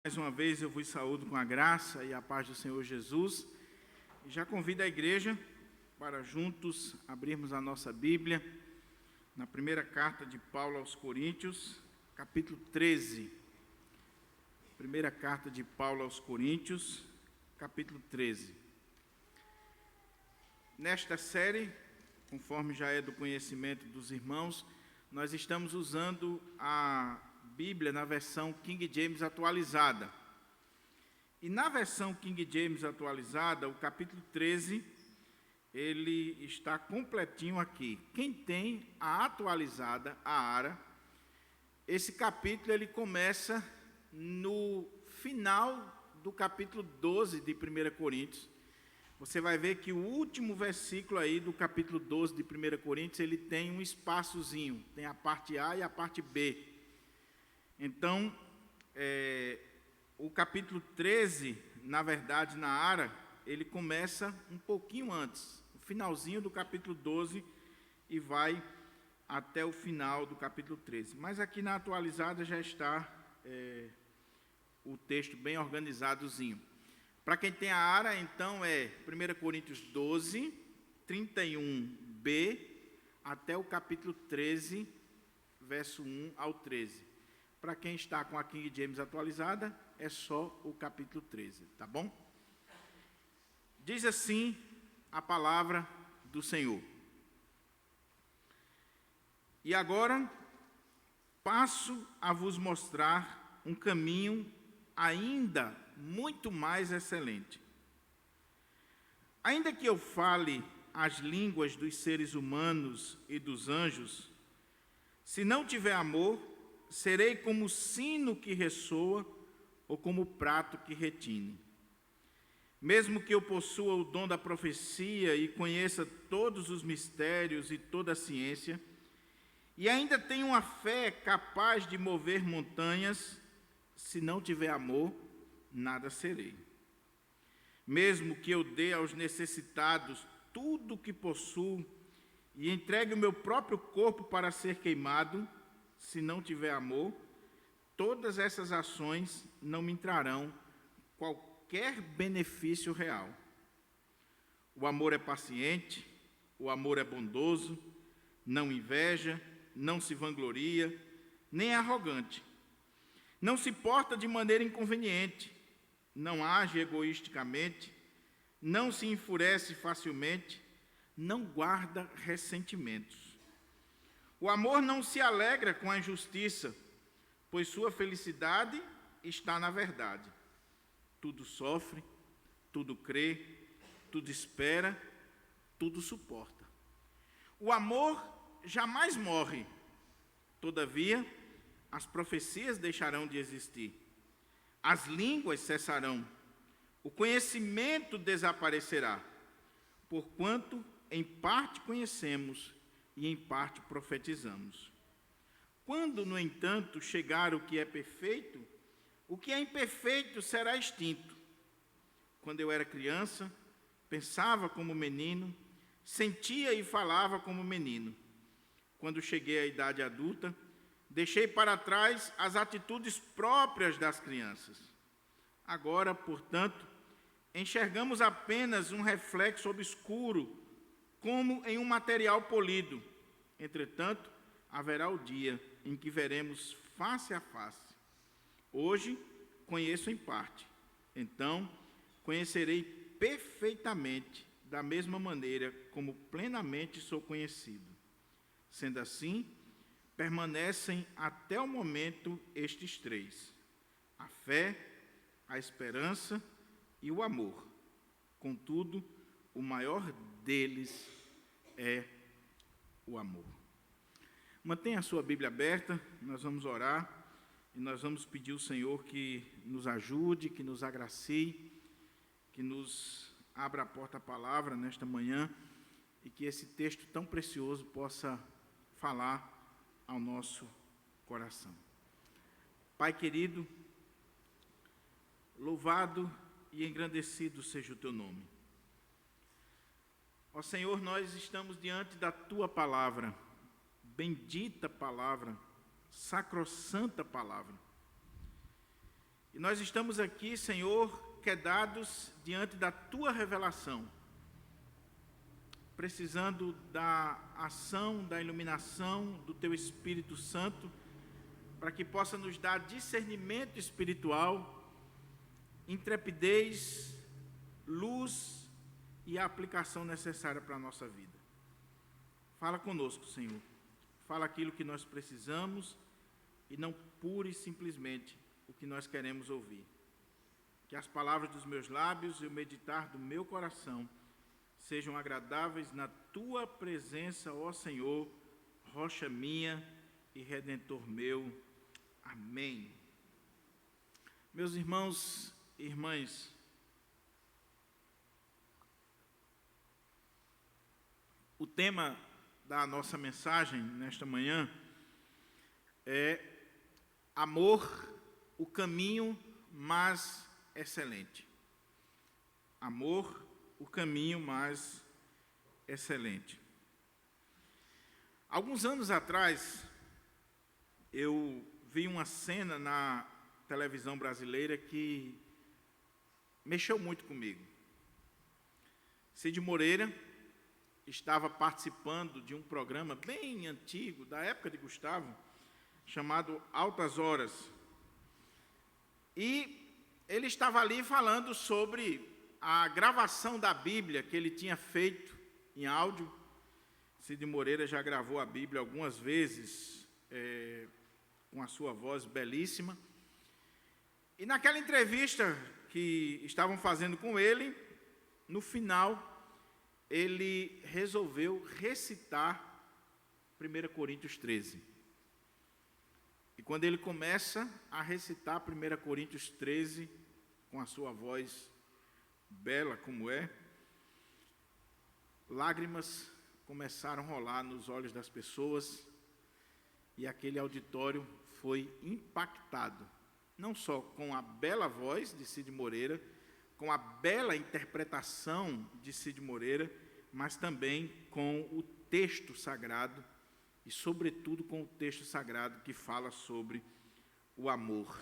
Mais uma vez eu vos saúdo com a graça e a paz do Senhor Jesus e já convido a igreja para juntos abrirmos a nossa Bíblia na primeira carta de Paulo aos Coríntios, capítulo 13. Primeira carta de Paulo aos Coríntios, capítulo 13. Nesta série, conforme já é do conhecimento dos irmãos, nós estamos usando a Bíblia na versão King James atualizada. E na versão King James atualizada, o capítulo 13, ele está completinho aqui. Quem tem a atualizada, a ARA, esse capítulo ele começa no final do capítulo 12 de 1 Coríntios. Você vai ver que o último versículo aí do capítulo 12 de 1 Coríntios, ele tem um espaçozinho, tem a parte A e a parte B. Então, o capítulo 13, na verdade, na ARA, ele começa um pouquinho antes, o finalzinho do capítulo 12, e vai até o final do capítulo 13. Mas aqui na atualizada já está o texto bem organizadozinho. Para quem tem a ARA, então, é 1 Coríntios 12, 31b, até o capítulo 13, verso 1 ao 13. Para quem está com a King James atualizada, é só o capítulo 13, tá bom? Diz assim a palavra do Senhor. E agora passo a vos mostrar um caminho ainda muito mais excelente. Ainda que eu fale as línguas dos seres humanos e dos anjos, se não tiver amor, serei como o sino que ressoa ou como o prato que retine. Mesmo que eu possua o dom da profecia e conheça todos os mistérios e toda a ciência, e ainda tenha uma fé capaz de mover montanhas, se não tiver amor, nada serei. Mesmo que eu dê aos necessitados tudo o que possuo e entregue o meu próprio corpo para ser queimado, se não tiver amor, todas essas ações não me trarão qualquer benefício real. O amor é paciente, o amor é bondoso, não inveja, não se vangloria, nem é arrogante. Não se porta de maneira inconveniente, não age egoisticamente, não se enfurece facilmente, não guarda ressentimentos. O amor não se alegra com a injustiça, pois sua felicidade está na verdade. Tudo sofre, tudo crê, tudo espera, tudo suporta. O amor jamais morre. Todavia, as profecias deixarão de existir. As línguas cessarão. O conhecimento desaparecerá. Porquanto, em parte conhecemos e em parte profetizamos. Quando, no entanto, chegar o que é perfeito, o que é imperfeito será extinto. Quando eu era criança, pensava como menino, sentia e falava como menino. Quando cheguei à idade adulta, deixei para trás as atitudes próprias das crianças. Agora, portanto, enxergamos apenas um reflexo obscuro, como em um material polido. Entretanto, haverá o dia em que veremos face a face. Hoje, conheço em parte. Então, conhecerei perfeitamente, da mesma maneira como plenamente sou conhecido. Sendo assim, permanecem até o momento estes três: a fé, a esperança e o amor. Contudo, o maior deles é o amor. Mantenha a sua Bíblia aberta, nós vamos orar e nós vamos pedir ao Senhor que nos ajude, que nos agracie, que nos abra a porta à palavra nesta manhã e que esse texto tão precioso possa falar ao nosso coração. Pai querido, louvado e engrandecido seja o teu nome. Ó Senhor, nós estamos diante da tua palavra, bendita palavra, sacrossanta palavra. E nós estamos aqui, Senhor, quedados diante da Tua revelação, precisando da ação, da iluminação do Teu Espírito Santo, para que possa nos dar discernimento espiritual, intrepidez, luz e a aplicação necessária para a nossa vida. Fala conosco, Senhor. Fala aquilo que nós precisamos e não pure simplesmente o que nós queremos ouvir. Que as palavras dos meus lábios e o meditar do meu coração sejam agradáveis na Tua presença, ó Senhor, rocha minha e redentor meu. Amém. Meus irmãos e irmãs, o tema da nossa mensagem nesta manhã é amor, o caminho mais excelente. Amor, o caminho mais excelente. Alguns anos atrás, eu vi uma cena na televisão brasileira que mexeu muito comigo. Cid Moreira estava participando de um programa bem antigo, da época de Gustavo, chamado Altas Horas. E ele estava ali falando sobre a gravação da Bíblia que ele tinha feito em áudio. Cid Moreira já gravou a Bíblia algumas vezes, com a sua voz belíssima. E naquela entrevista que estavam fazendo com ele, no final, ele resolveu recitar 1 Coríntios 13. E quando ele começa a recitar 1 Coríntios 13, com a sua voz bela como é, lágrimas começaram a rolar nos olhos das pessoas, e aquele auditório foi impactado, não só com a bela voz de Cid Moreira, com a bela interpretação de Cid Moreira, mas também com o texto sagrado e, sobretudo, com o texto sagrado que fala sobre o amor.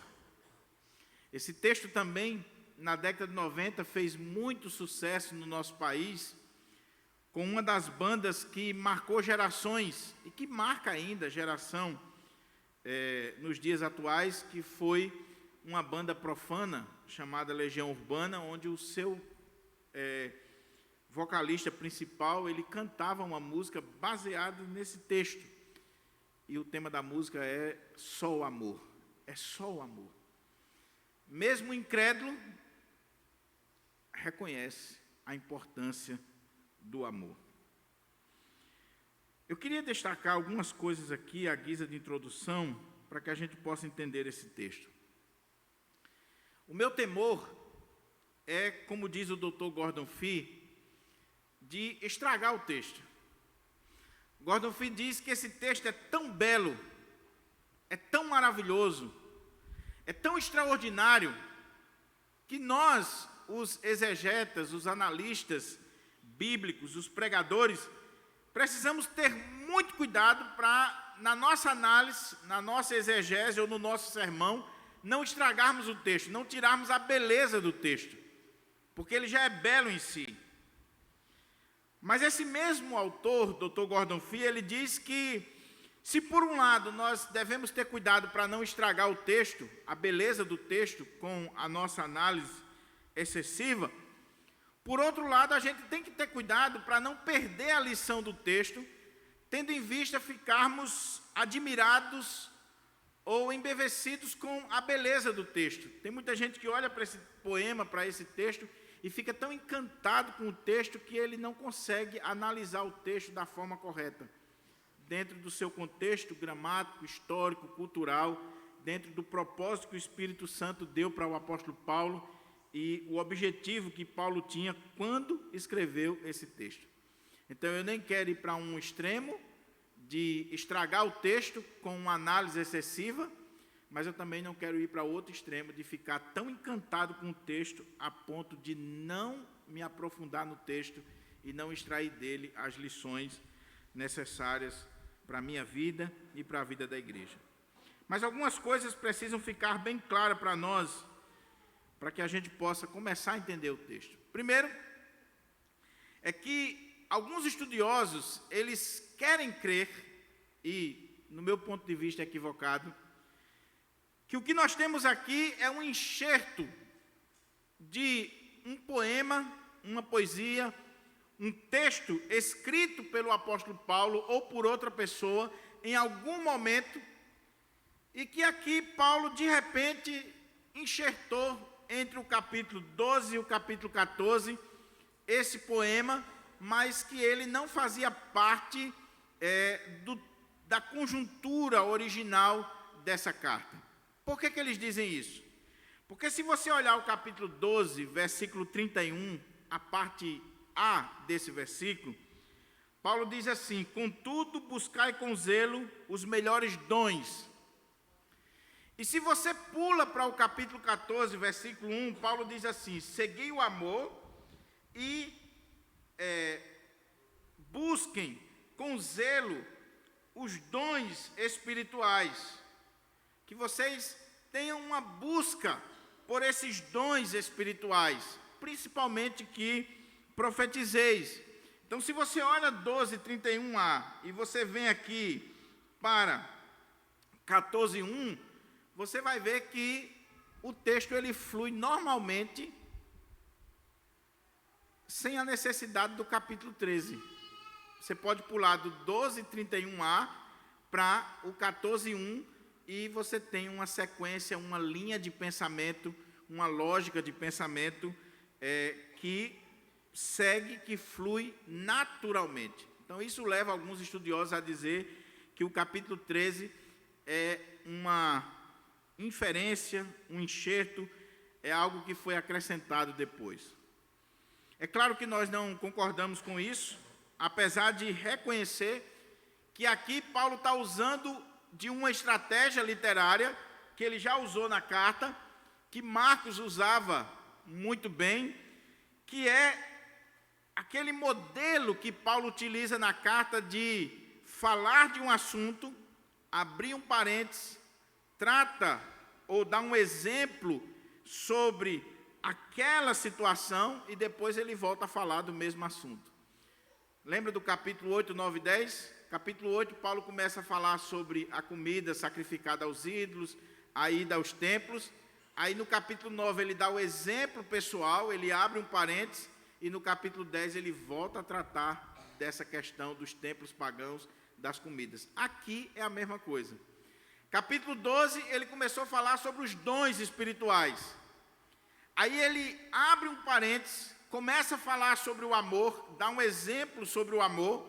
Esse texto também, na década de 90, fez muito sucesso no nosso país, com uma das bandas que marcou gerações, e que marca ainda a geração nos dias atuais, que foi uma banda profana chamada Legião Urbana, onde o seu vocalista principal, ele cantava uma música baseada nesse texto. E o tema da música é só o amor. É só o amor. Mesmo o incrédulo reconhece a importância do amor. Eu queria destacar algumas coisas aqui à guisa de introdução para que a gente possa entender esse texto. O meu temor é, como diz o Dr. Gordon Fee, de estragar o texto. Gordon Fee diz que esse texto é tão belo, é tão maravilhoso, é tão extraordinário, que nós, os exegetas, os analistas bíblicos, os pregadores, precisamos ter muito cuidado para, na nossa análise, na nossa exegese ou no nosso sermão, não estragarmos o texto, não tirarmos a beleza do texto, porque ele já é belo em si. Mas esse mesmo autor, Dr. Gordon Fee, ele diz que, se por um lado nós devemos ter cuidado para não estragar o texto, a beleza do texto, com a nossa análise excessiva, por outro lado, a gente tem que ter cuidado para não perder a lição do texto, tendo em vista ficarmos admirados ou embevecidos com a beleza do texto. Tem muita gente que olha para esse poema, para esse texto, e fica tão encantado com o texto que ele não consegue analisar o texto da forma correta, dentro do seu contexto gramático, histórico, cultural, dentro do propósito que o Espírito Santo deu para o apóstolo Paulo e o objetivo que Paulo tinha quando escreveu esse texto. Então, eu nem quero ir para um extremo de estragar o texto com uma análise excessiva, mas eu também não quero ir para outro extremo de ficar tão encantado com o texto a ponto de não me aprofundar no texto e não extrair dele as lições necessárias para a minha vida e para a vida da igreja. Mas algumas coisas precisam ficar bem claras para nós para que a gente possa começar a entender o texto. Primeiro, é que alguns estudiosos, eles querem crer, e no meu ponto de vista é equivocado, que o que nós temos aqui é um enxerto de um poema, uma poesia, um texto escrito pelo apóstolo Paulo ou por outra pessoa em algum momento, e que aqui Paulo de repente enxertou entre o capítulo 12 e o capítulo 14 esse poema, mas que ele não fazia parte da conjuntura original dessa carta. Por que eles dizem isso? Porque se você olhar o capítulo 12, versículo 31, a parte A desse versículo, Paulo diz assim: contudo, buscai com zelo os melhores dons. E se você pula para o capítulo 14, versículo 1, Paulo diz assim: segui o amor e busquem com zelo os dons espirituais. Que vocês tenham uma busca por esses dons espirituais, principalmente que profetizeis. Então, se você olha 12, 31a, e você vem aqui para 14, 1, você vai ver que o texto ele flui normalmente, sem a necessidade do capítulo 13. Você pode pular do 12, 31a para o 14, 1, e você tem uma sequência, uma linha de pensamento, uma lógica de pensamento que segue, que flui naturalmente. Então, isso leva alguns estudiosos a dizer que o capítulo 13 é uma inferência, um enxerto, é algo que foi acrescentado depois. É claro que nós não concordamos com isso, apesar de reconhecer que aqui Paulo está usando de uma estratégia literária que ele já usou na carta, que Marcos usava muito bem, que é aquele modelo que Paulo utiliza na carta de falar de um assunto, abrir um parênteses, trata ou dá um exemplo sobre aquela situação e depois ele volta a falar do mesmo assunto. Lembra do capítulo 8, 9 e 10? Capítulo 8, Paulo começa a falar sobre a comida sacrificada aos ídolos, a ida aos templos. Aí no capítulo 9 ele dá o exemplo pessoal, ele abre um parênteses, e no capítulo 10 ele volta a tratar dessa questão dos templos pagãos, das comidas. Aqui é a mesma coisa. Capítulo 12, ele começou a falar sobre os dons espirituais. Aí ele abre um parênteses, começa a falar sobre o amor, dá um exemplo sobre o amor,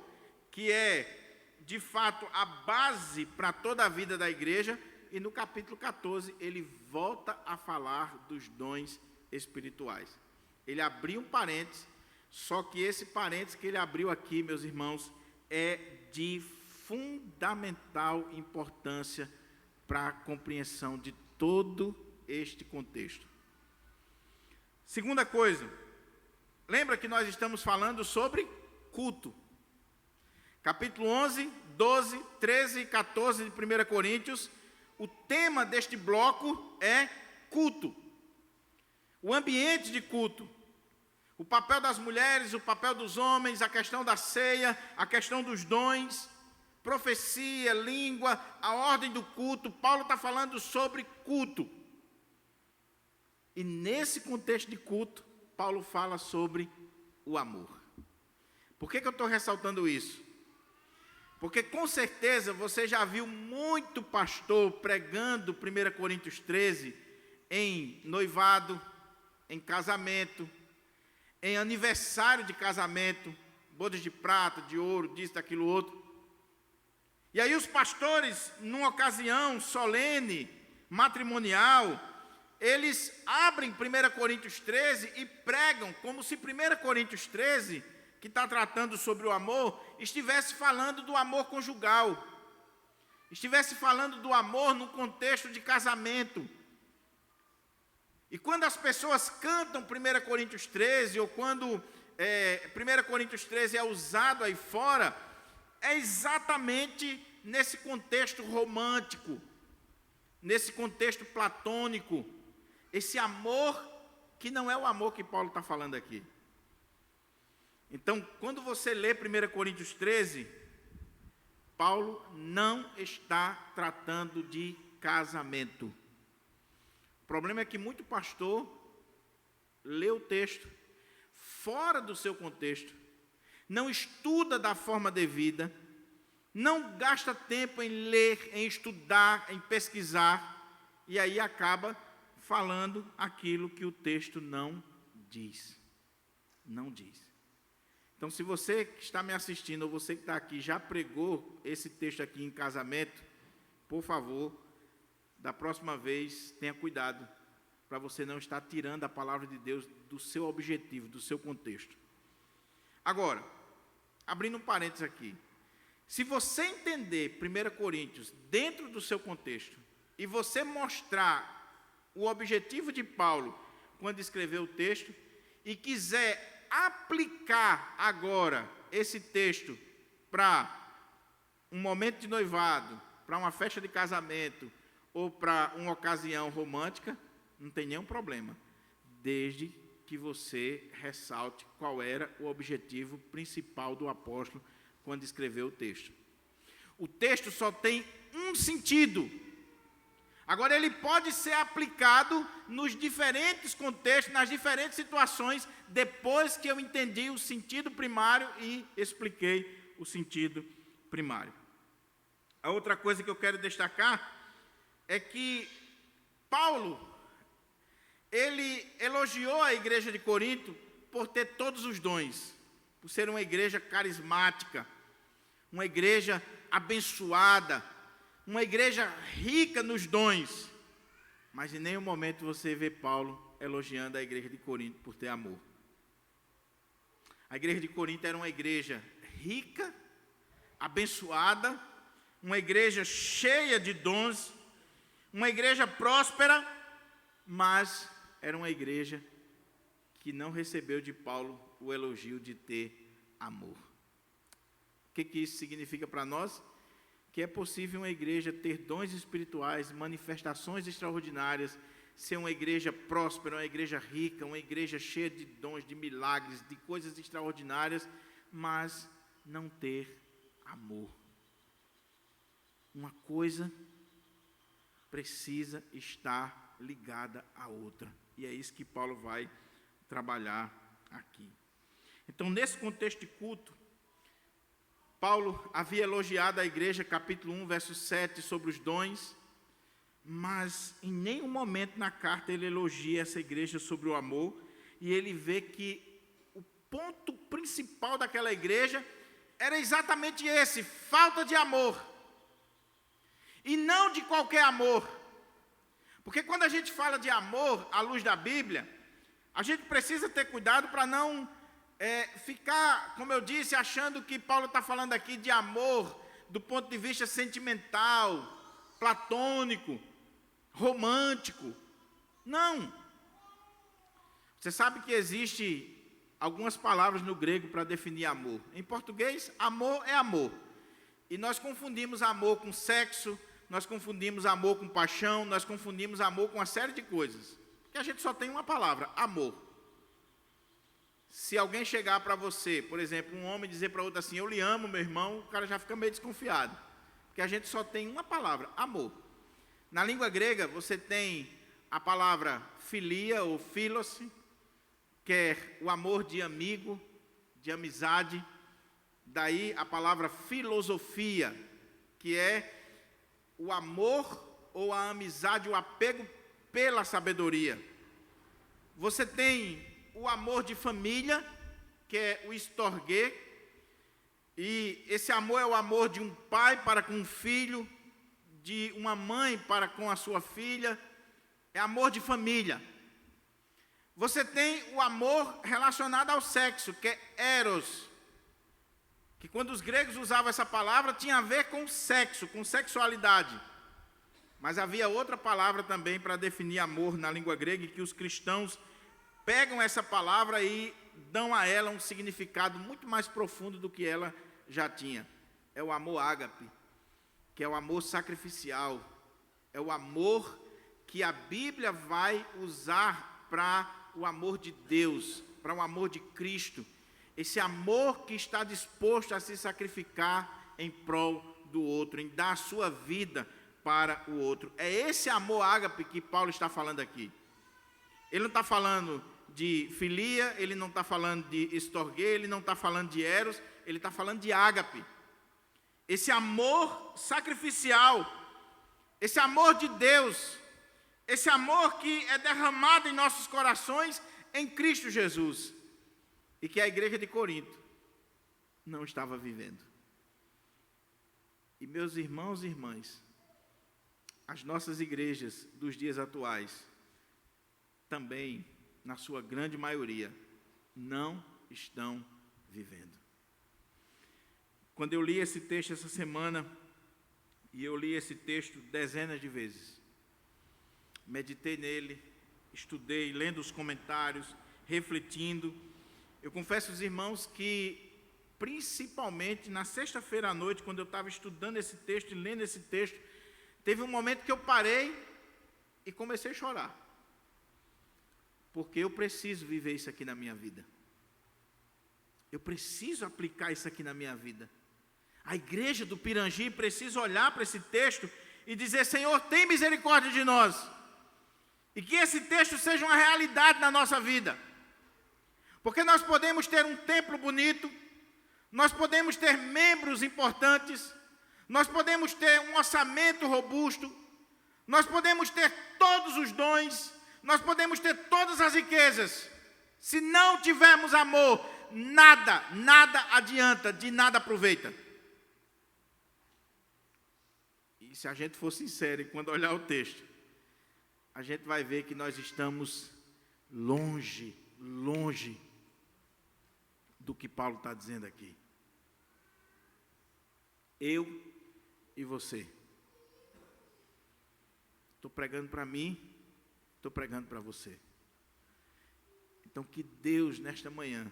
que é, de fato, a base para toda a vida da igreja, e no capítulo 14 ele volta a falar dos dons espirituais. Ele abriu um parênteses, só que esse parênteses que ele abriu aqui, meus irmãos, é de fundamental importância para a compreensão de todo este contexto. Segunda coisa, lembra que nós estamos falando sobre culto. Capítulo 11, 12, 13 e 14 de 1 Coríntios, o tema deste bloco é culto. O ambiente de culto. O papel das mulheres, o papel dos homens, a questão da ceia, a questão dos dons, profecia, língua, a ordem do culto. Paulo está falando sobre culto. E nesse contexto de culto, Paulo fala sobre o amor. Por que eu estou ressaltando isso? Porque com certeza você já viu muito pastor pregando 1 Coríntios 13 em noivado, em casamento, em aniversário de casamento, bodas de prata, de ouro, disso, daquilo outro. E aí os pastores, numa ocasião solene, matrimonial, eles abrem 1 Coríntios 13 e pregam como se 1 Coríntios 13, que está tratando sobre o amor, estivesse falando do amor conjugal, estivesse falando do amor no contexto de casamento. E quando as pessoas cantam 1 Coríntios 13, ou quando 1 Coríntios 13 é usado aí fora, é exatamente nesse contexto romântico, nesse contexto platônico, esse amor que não é o amor que Paulo está falando aqui. Então, quando você lê 1 Coríntios 13, Paulo não está tratando de casamento. O problema é que muito pastor lê o texto fora do seu contexto, não estuda da forma devida, não gasta tempo em ler, em estudar, em pesquisar, e aí acaba falando aquilo que o texto não diz. Não diz. Então, se você que está me assistindo, ou você que está aqui, já pregou esse texto aqui em casamento, por favor, da próxima vez, tenha cuidado, para você não estar tirando a palavra de Deus do seu objetivo, do seu contexto. Agora, abrindo um parênteses aqui, se você entender 1 Coríntios dentro do seu contexto, e você mostrar o objetivo de Paulo quando escreveu o texto, e quiser aplicar agora esse texto para um momento de noivado, para uma festa de casamento, ou para uma ocasião romântica, não tem nenhum problema, desde que você ressalte qual era o objetivo principal do apóstolo quando escreveu o texto. O texto só tem um sentido. Agora, ele pode ser aplicado nos diferentes contextos, nas diferentes situações, depois que eu entendi o sentido primário e expliquei o sentido primário. A outra coisa que eu quero destacar é que Paulo, ele elogiou a igreja de Corinto por ter todos os dons, por ser uma igreja carismática, uma igreja abençoada, uma igreja rica nos dons. Mas em nenhum momento você vê Paulo elogiando a igreja de Corinto por ter amor. A igreja de Corinto era uma igreja rica, abençoada, uma igreja cheia de dons, uma igreja próspera, mas era uma igreja que não recebeu de Paulo o elogio de ter amor. O que isso significa para nós? Que é possível uma igreja ter dons espirituais, manifestações extraordinárias, ser uma igreja próspera, uma igreja rica, uma igreja cheia de dons, de milagres, de coisas extraordinárias, mas não ter amor. Uma coisa precisa estar ligada à outra. E é isso que Paulo vai trabalhar aqui. Então, nesse contexto de culto, Paulo havia elogiado a igreja, capítulo 1, verso 7, sobre os dons, mas em nenhum momento na carta ele elogia essa igreja sobre o amor, e ele vê que o ponto principal daquela igreja era exatamente esse: falta de amor. E não de qualquer amor. Porque quando a gente fala de amor à luz da Bíblia, a gente precisa ter cuidado para não ficar, como eu disse, achando que Paulo está falando aqui de amor do ponto de vista sentimental, platônico, romântico. Não. Você sabe que existe algumas palavras no grego para definir amor. Em português, amor é amor. E nós confundimos amor com sexo, nós confundimos amor com paixão, nós confundimos amor com uma série de coisas. Porque a gente só tem uma palavra, amor. Se alguém chegar para você, por exemplo, um homem dizer para outro assim, eu lhe amo, meu irmão, o cara já fica meio desconfiado. Porque a gente só tem uma palavra, amor. Na língua grega, você tem a palavra filia ou philos, que é o amor de amigo, de amizade. Daí a palavra filosofia, que é o amor ou a amizade, o apego pela sabedoria. Você tem o amor de família, que é o storge, e esse amor é o amor de um pai para com um filho, de uma mãe para com a sua filha, é amor de família. Você tem o amor relacionado ao sexo, que é eros, que quando os gregos usavam essa palavra, tinha a ver com sexo, com sexualidade. Mas havia outra palavra também para definir amor na língua grega, e que os cristãos pegam essa palavra e dão a ela um significado muito mais profundo do que ela já tinha. É o amor ágape, que é o amor sacrificial. É o amor que a Bíblia vai usar para o amor de Deus, para o amor de Cristo, esse amor que está disposto a se sacrificar em prol do outro, em dar a sua vida para o outro. É esse amor ágape que Paulo está falando aqui. Ele não está falando de filia, ele não está falando de estorgue, ele não está falando de eros, ele está falando de ágape. Esse amor sacrificial, esse amor de Deus, esse amor que é derramado em nossos corações em Cristo Jesus, e que a igreja de Corinto não estava vivendo. E meus irmãos e irmãs, as nossas igrejas dos dias atuais, também, na sua grande maioria, não estão vivendo. Quando eu li esse texto essa semana, e eu li esse texto dezenas de vezes, meditei nele, estudei, lendo os comentários, refletindo. Eu confesso aos irmãos que, principalmente na sexta-feira à noite, quando eu estava estudando esse texto e lendo esse texto, teve um momento que eu parei e comecei a chorar. Porque eu preciso viver isso aqui na minha vida. Eu preciso aplicar isso aqui na minha vida. A igreja do Pirangi precisa olhar para esse texto e dizer: Senhor, tem misericórdia de nós. E que esse texto seja uma realidade na nossa vida. Porque nós podemos ter um templo bonito, nós podemos ter membros importantes, nós podemos ter um orçamento robusto, nós podemos ter todos os dons, nós podemos ter todas as riquezas. Se não tivermos amor, nada adianta, de nada aproveita. E se a gente for sincero, e quando olhar o texto, a gente vai ver que nós estamos longe do que Paulo está dizendo aqui. Eu e você. Estou pregando para mim, estou pregando para você. Então, que Deus, nesta manhã,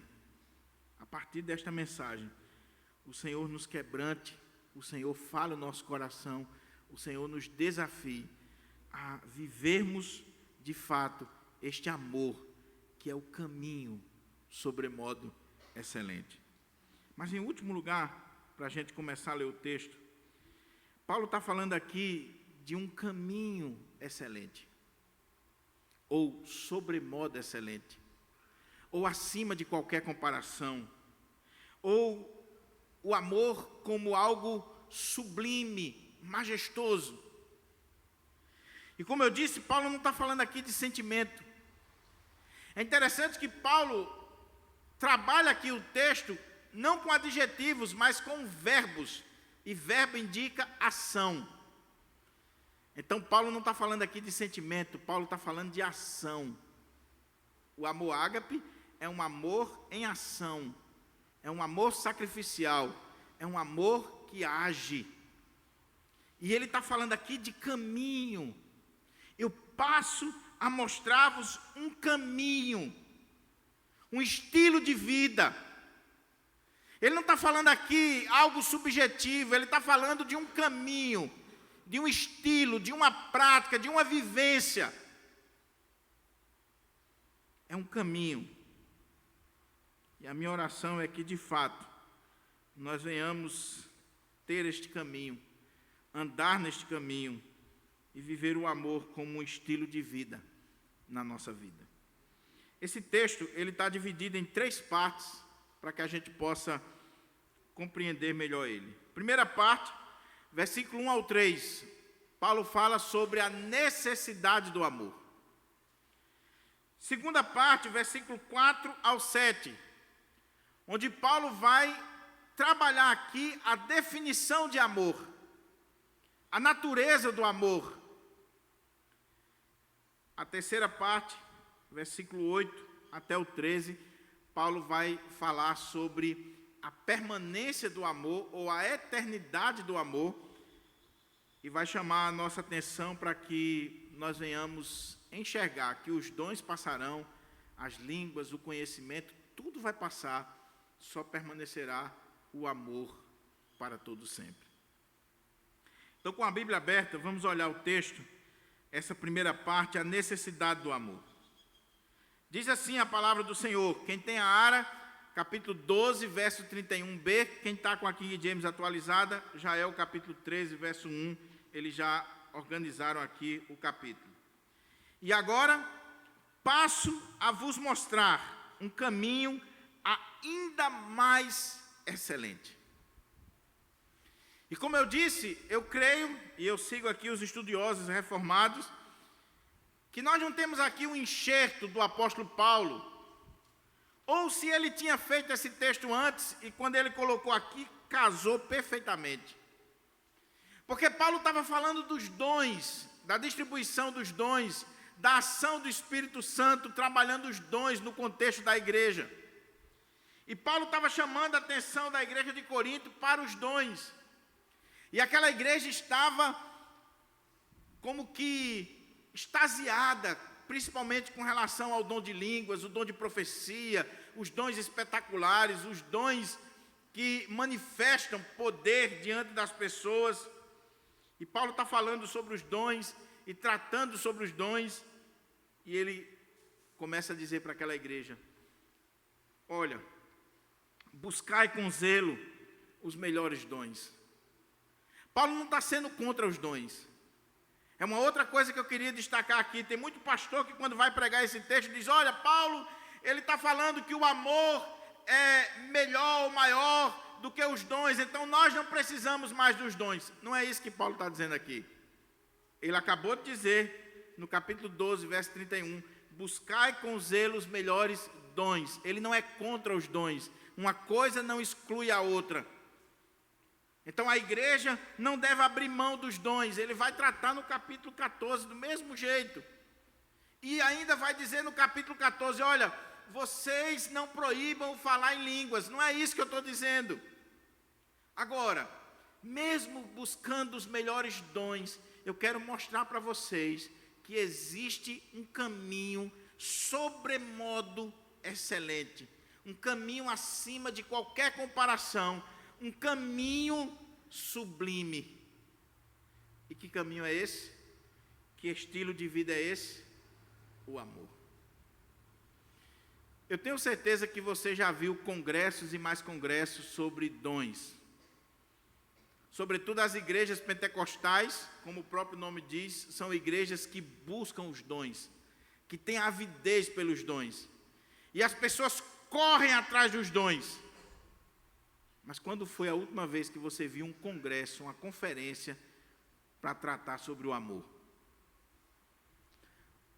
a partir desta mensagem, o Senhor nos quebrante, o Senhor fale o nosso coração, o Senhor nos desafie a vivermos, de fato, este amor, que é o caminho sobremodo excelente. Mas, em último lugar, para a gente começar a ler o texto, Paulo está falando aqui de um caminho excelente, ou sobremodo excelente, ou acima de qualquer comparação, ou o amor como algo sublime, majestoso. E como eu disse, Paulo não está falando aqui de sentimento. É interessante que Paulo trabalha aqui o texto não com adjetivos, mas com verbos, e verbo indica ação. Então Paulo não está falando aqui de sentimento, Paulo está falando de ação. O amor ágape é um amor em ação, é um amor sacrificial, é um amor que age. E ele está falando aqui de caminho. Eu passo a mostrar-vos um caminho, um estilo de vida. Ele não está falando aqui algo subjetivo, ele está falando de um caminho, de um estilo, de uma prática, de uma vivência. É um caminho. E a minha oração é que, de fato, nós venhamos ter este caminho, andar neste caminho e viver o amor como um estilo de vida na nossa vida. Esse texto, ele está dividido em 3 partes, para que a gente possa compreender melhor ele. Primeira parte, versículo 1 ao 3, Paulo fala sobre a necessidade do amor. Segunda parte, versículo 4 ao 7, onde Paulo vai trabalhar aqui a definição de amor, a natureza do amor. A terceira parte, versículo 8 até o 13, Paulo vai falar sobre a permanência do amor, ou a eternidade do amor, e vai chamar a nossa atenção para que nós venhamos enxergar que os dons passarão, as línguas, o conhecimento, tudo vai passar, só permanecerá o amor para todo sempre. Então, com a Bíblia aberta, vamos olhar o texto, essa primeira parte, a necessidade do amor. Diz assim a palavra do Senhor. Quem tem a Ara, capítulo 12, verso 31b. Quem está com a King James atualizada, já é o capítulo 13, verso 1. Eles já organizaram aqui o capítulo. E agora, passo a vos mostrar um caminho ainda mais excelente. E como eu disse, eu creio, e eu sigo aqui os estudiosos reformados, que nós não temos aqui um enxerto do apóstolo Paulo, ou se ele tinha feito esse texto antes, e quando ele colocou aqui, casou perfeitamente. Porque Paulo estava falando dos dons, da distribuição dos dons, da ação do Espírito Santo, trabalhando os dons no contexto da igreja. E Paulo estava chamando a atenção da igreja de Corinto para os dons. E aquela igreja estava como que extasiada, principalmente com relação ao dom de línguas, o dom de profecia, os dons espetaculares, os dons que manifestam poder diante das pessoas. E Paulo está falando sobre os dons e tratando sobre os dons, e ele começa a dizer para aquela igreja: olha, buscai com zelo os melhores dons. Paulo não está sendo contra os dons. É uma outra coisa que eu queria destacar aqui. Tem muito pastor que quando vai pregar esse texto diz: olha, Paulo, ele está falando que o amor é melhor ou maior do que os dons, então nós não precisamos mais dos dons. Não é isso que Paulo está dizendo aqui. Ele acabou de dizer, no capítulo 12, verso 31, buscai com zelo os melhores dons. Ele não é contra os dons. Uma coisa não exclui a outra. Então a igreja não deve abrir mão dos dons. Ele vai tratar no capítulo 14 do mesmo jeito. E ainda vai dizer no capítulo 14, olha, vocês não proíbam falar em línguas. Não é isso que eu estou dizendo. Agora, mesmo buscando os melhores dons, eu quero mostrar para vocês que existe um caminho sobremodo excelente. Um caminho acima de qualquer comparação. Um caminho sublime. E que caminho é esse? Que estilo de vida é esse? O amor. Eu tenho certeza que você já viu congressos e mais congressos sobre dons. Sobretudo as igrejas pentecostais, como o próprio nome diz, são igrejas que buscam os dons, que têm avidez pelos dons. E as pessoas correm atrás dos dons. Mas quando foi a última vez que você viu um congresso, uma conferência, para tratar sobre o amor?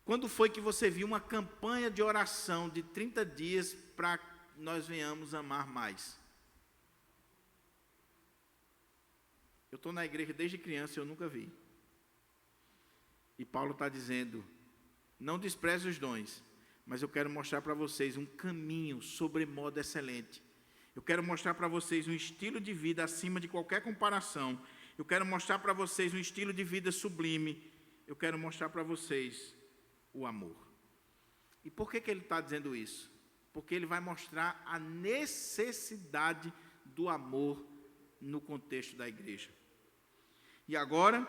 Quando foi que você viu uma campanha de oração de 30 dias para que nós venhamos amar mais? Eu estou na igreja desde criança e eu nunca vi. E Paulo está dizendo, não despreze os dons, mas eu quero mostrar para vocês um caminho sobremodo excelente. Eu quero mostrar para vocês um estilo de vida acima de qualquer comparação. Eu quero mostrar para vocês um estilo de vida sublime. Eu quero mostrar para vocês o amor. E por que ele está dizendo isso? Porque ele vai mostrar a necessidade do amor no contexto da igreja. E agora,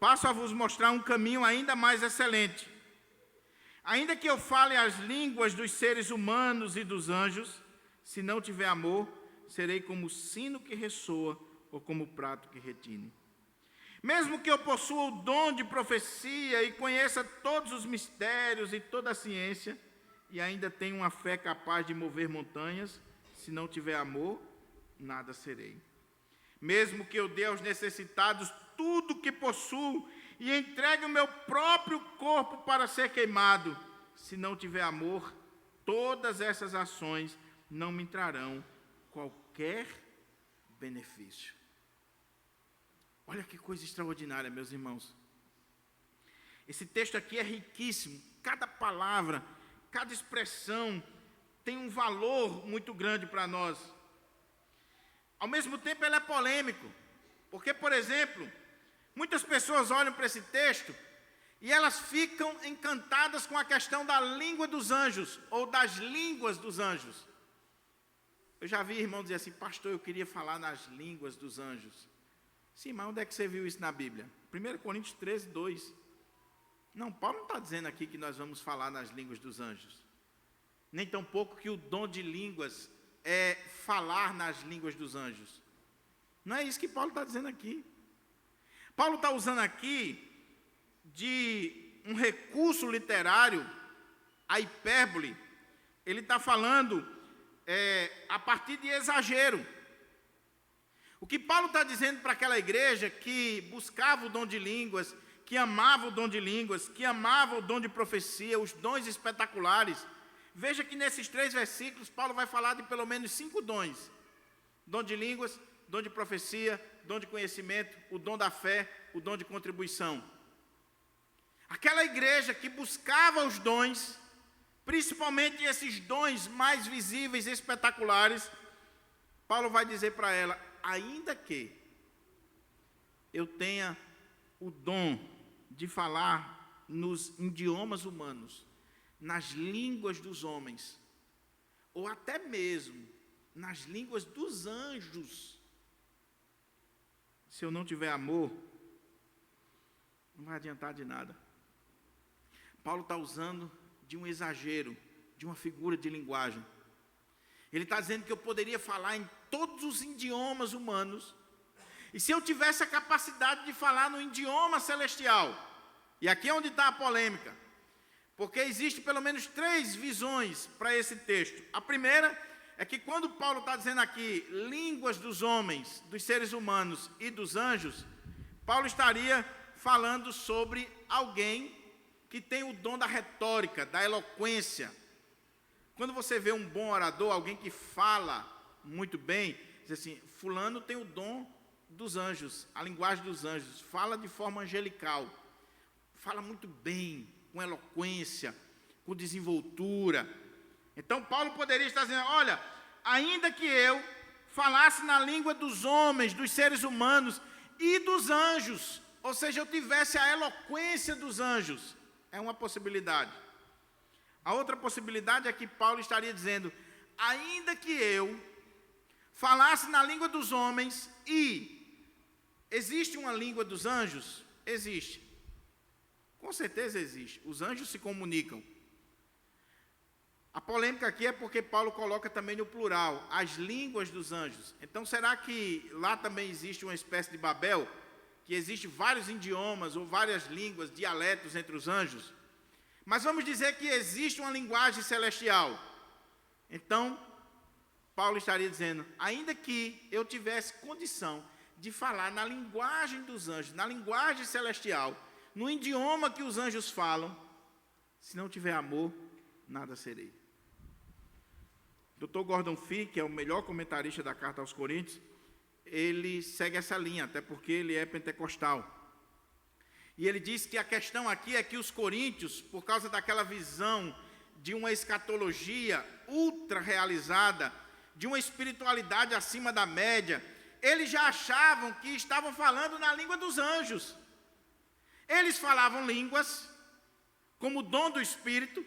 passo a vos mostrar um caminho ainda mais excelente. Ainda que eu fale as línguas dos seres humanos e dos anjos, se não tiver amor, serei como o sino que ressoa ou como o prato que retine. Mesmo que eu possua o dom de profecia e conheça todos os mistérios e toda a ciência, e ainda tenha uma fé capaz de mover montanhas, se não tiver amor, nada serei. Mesmo que eu dê aos necessitados tudo o que possuo e entregue o meu próprio corpo para ser queimado, se não tiver amor, todas essas ações não me trarão qualquer benefício. Olha que coisa extraordinária, meus irmãos. Esse texto aqui é riquíssimo. Cada palavra, cada expressão tem um valor muito grande para nós. Ao mesmo tempo, ele é polêmico. Porque, por exemplo, muitas pessoas olham para esse texto e elas ficam encantadas com a questão da língua dos anjos, ou das línguas dos anjos. Eu já vi irmão dizer assim, pastor, eu queria falar nas línguas dos anjos. Sim, mas onde é que você viu isso na Bíblia? 1 Coríntios 13, 2. Não, Paulo não está dizendo aqui que nós vamos falar nas línguas dos anjos. nem tampouco que o dom de línguas é falar nas línguas dos anjos. Não é isso que Paulo está dizendo aqui. Paulo está usando aqui de um recurso literário, a hipérbole. Ele está falando a partir de exagero. O que Paulo está dizendo para aquela igreja que buscava o dom de línguas, que amava o dom de línguas, que amava o dom de profecia, os dons espetaculares. Veja que nesses 3 versículos, Paulo vai falar de pelo menos 5 dons. Dom de línguas, dom de profecia, dom de conhecimento, o dom da fé, o dom de contribuição. Aquela igreja que buscava os dons, principalmente esses dons mais visíveis e espetaculares, Paulo vai dizer para ela, ainda que eu tenha o dom de falar nos idiomas humanos, nas línguas dos homens, ou até mesmo nas línguas dos anjos, se eu não tiver amor, não vai adiantar de nada. Paulo está usando de um exagero, de uma figura de linguagem. Ele está dizendo que eu poderia falar em todos os idiomas humanos, e se eu tivesse a capacidade de falar no idioma celestial, e aqui é onde está a polêmica, porque existe pelo menos 3 visões para esse texto. A primeira é que quando Paulo está dizendo aqui, línguas dos homens, dos seres humanos e dos anjos, Paulo estaria falando sobre alguém que tem o dom da retórica, da eloquência. Quando você vê um bom orador, alguém que fala muito bem, diz assim, fulano tem o dom dos anjos, a linguagem dos anjos, fala de forma angelical, fala muito bem, com eloquência, com desenvoltura. Então Paulo poderia estar dizendo, olha, ainda que eu falasse na língua dos homens, dos seres humanos e dos anjos, ou seja, eu tivesse a eloquência dos anjos, é uma possibilidade. A outra possibilidade é que Paulo estaria dizendo, ainda que eu falasse na língua dos homens e existe uma língua dos anjos? Existe. Com certeza existe. Os anjos se comunicam. A polêmica aqui é porque Paulo coloca também no plural, as línguas dos anjos. Então, será que lá também existe uma espécie de Babel? Que existe vários idiomas ou várias línguas, dialetos entre os anjos? Mas vamos dizer que existe uma linguagem celestial. Então, Paulo estaria dizendo, ainda que eu tivesse condição de falar na linguagem dos anjos, na linguagem celestial, no idioma que os anjos falam, se não tiver amor, nada serei. Dr. Gordon Fee, que é o melhor comentarista da Carta aos Coríntios, ele segue essa linha, até porque ele é pentecostal. E ele diz que a questão aqui é que os coríntios, por causa daquela visão de uma escatologia ultra realizada, de uma espiritualidade acima da média, eles já achavam que estavam falando na língua dos anjos. Eles falavam línguas, como dom do Espírito,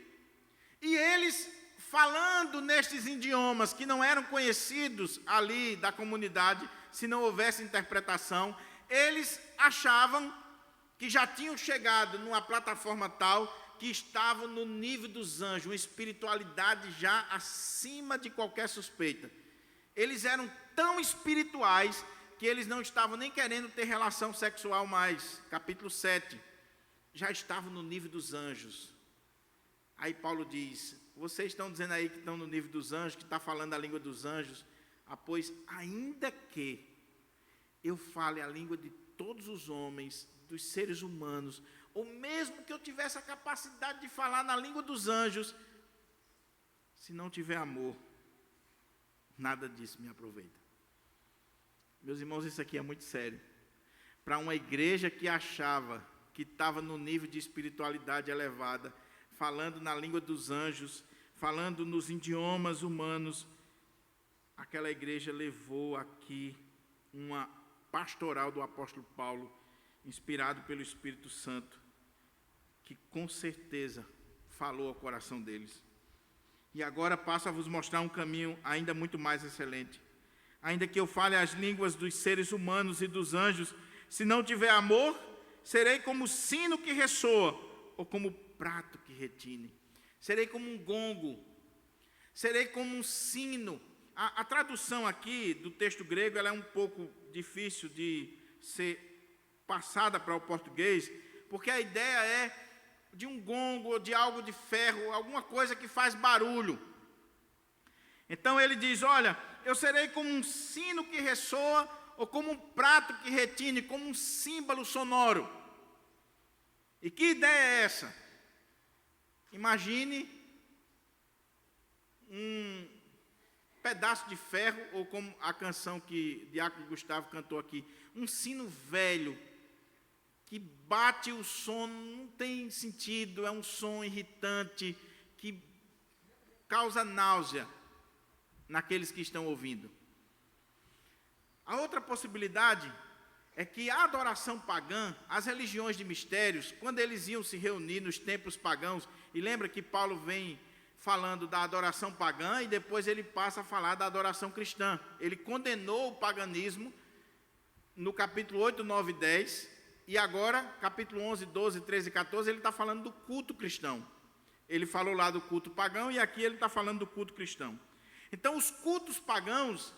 e eles falando nestes idiomas que não eram conhecidos ali da comunidade, se não houvesse interpretação, eles achavam que já tinham chegado numa plataforma tal que estavam no nível dos anjos, uma espiritualidade já acima de qualquer suspeita. Eles eram tão espirituais que eles não estavam nem querendo ter relação sexual mais. Capítulo 7. Já estavam no nível dos anjos. Aí Paulo diz, vocês estão dizendo aí que estão no nível dos anjos, que está falando a língua dos anjos. Pois ainda que eu fale a língua de todos os homens, dos seres humanos, ou mesmo que eu tivesse a capacidade de falar na língua dos anjos, se não tiver amor, nada disso me aproveita. Meus irmãos, isso aqui é muito sério. Para uma igreja que achava que estava no nível de espiritualidade elevada, falando na língua dos anjos, falando nos idiomas humanos, aquela igreja levou aqui uma pastoral do apóstolo Paulo, inspirado pelo Espírito Santo, que com certeza falou ao coração deles. E agora passo a vos mostrar um caminho ainda muito mais excelente. Ainda que eu fale as línguas dos seres humanos e dos anjos, se não tiver amor, serei como sino que ressoa, ou como prato que retine. Serei como um gongo, Serei como um sino. A tradução aqui do texto grego ela é um pouco difícil de ser passada para o português, porque a ideia é de um gongo ou de algo de ferro, alguma coisa que faz barulho. Então ele diz, olha, eu serei como um sino que ressoa, ou como um prato que retine, como um símbolo sonoro. E que ideia é essa? Imagine um pedaço de ferro, ou como a canção que Diácono Gustavo cantou aqui, um sino velho, que bate o som, não tem sentido, é um som irritante, que causa náusea naqueles que estão ouvindo. A outra possibilidade é que a adoração pagã, as religiões de mistérios, quando eles iam se reunir nos templos pagãos, e lembra que Paulo vem falando da adoração pagã e depois ele passa a falar da adoração cristã. Ele condenou o paganismo no capítulo 8, 9 e 10, e agora, capítulo 11, 12, 13 e 14, ele está falando do culto cristão. Ele falou lá do culto pagão e aqui ele está falando do culto cristão. Então, os cultos pagãos,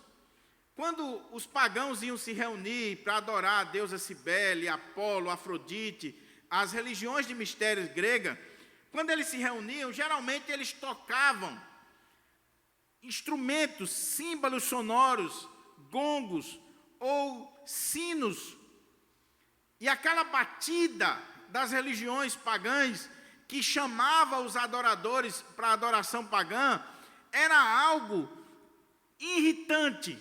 quando os pagãos iam se reunir para adorar a deusa Cibele, Apolo, Afrodite, as religiões de mistérios grega, quando eles se reuniam, geralmente eles tocavam instrumentos, símbolos sonoros, gongos ou sinos. E aquela batida das religiões pagãs que chamava os adoradores para a adoração pagã era algo irritante.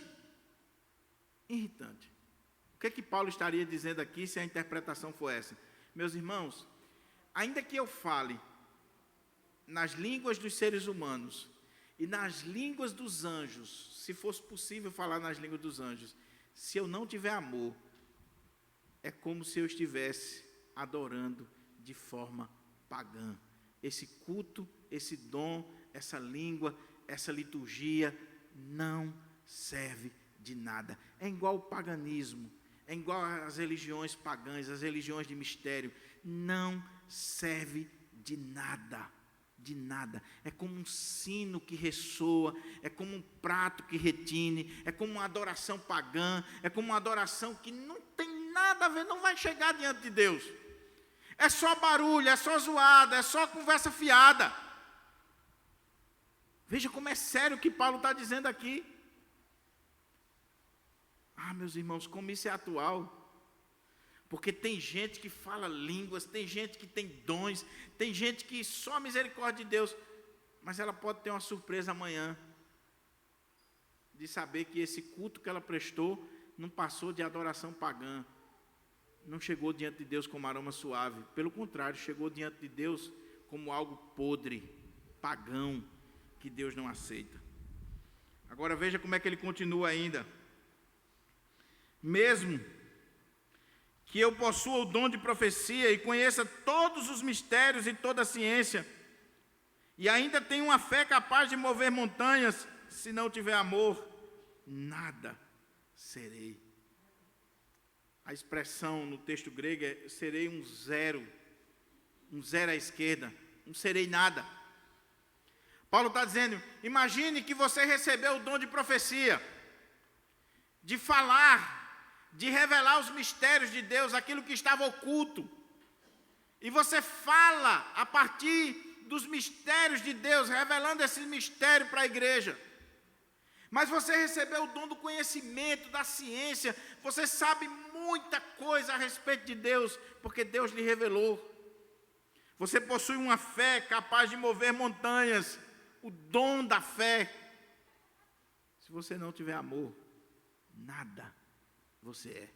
Irritante. O que Paulo estaria dizendo aqui se a interpretação for essa? Meus irmãos, ainda que eu fale nas línguas dos seres humanos e nas línguas dos anjos, se fosse possível falar nas línguas dos anjos, se eu não tiver amor, é como se eu estivesse adorando de forma pagã. Esse culto, esse dom, essa língua, essa liturgia não serve de nada. É igual o paganismo, é igual às religiões pagãs, as religiões de mistério. Não serve de nada. De nada, é como um sino que ressoa, é como um prato que retine, é como uma adoração pagã, é como uma adoração que não tem nada a ver, não vai chegar diante de Deus. É só barulho, é só zoada, é só conversa fiada. Veja como é sério o que Paulo está dizendo aqui. Ah, meus irmãos, como isso é atual. Porque tem gente que fala línguas, tem gente que tem dons, tem gente que só a misericórdia de Deus, mas ela pode ter uma surpresa amanhã, de saber que esse culto que ela prestou não passou de adoração pagã, não chegou diante de Deus como aroma suave, pelo contrário, chegou diante de Deus como algo podre, pagão, que Deus não aceita. Agora veja como é que ele continua ainda. Mesmo que eu possua o dom de profecia e conheça todos os mistérios e toda a ciência, e ainda tenho uma fé capaz de mover montanhas, se não tiver amor, nada serei. A expressão no texto grego é: serei um zero à esquerda, não serei nada. Paulo está dizendo, imagine que você recebeu o dom de profecia, de falar, de revelar os mistérios de Deus, aquilo que estava oculto. E você fala a partir dos mistérios de Deus, revelando esse mistério para a igreja. Mas você recebeu o dom do conhecimento, da ciência, você sabe muita coisa a respeito de Deus, porque Deus lhe revelou. Você possui uma fé capaz de mover montanhas, o dom da fé. Se você não tiver amor, nada você é.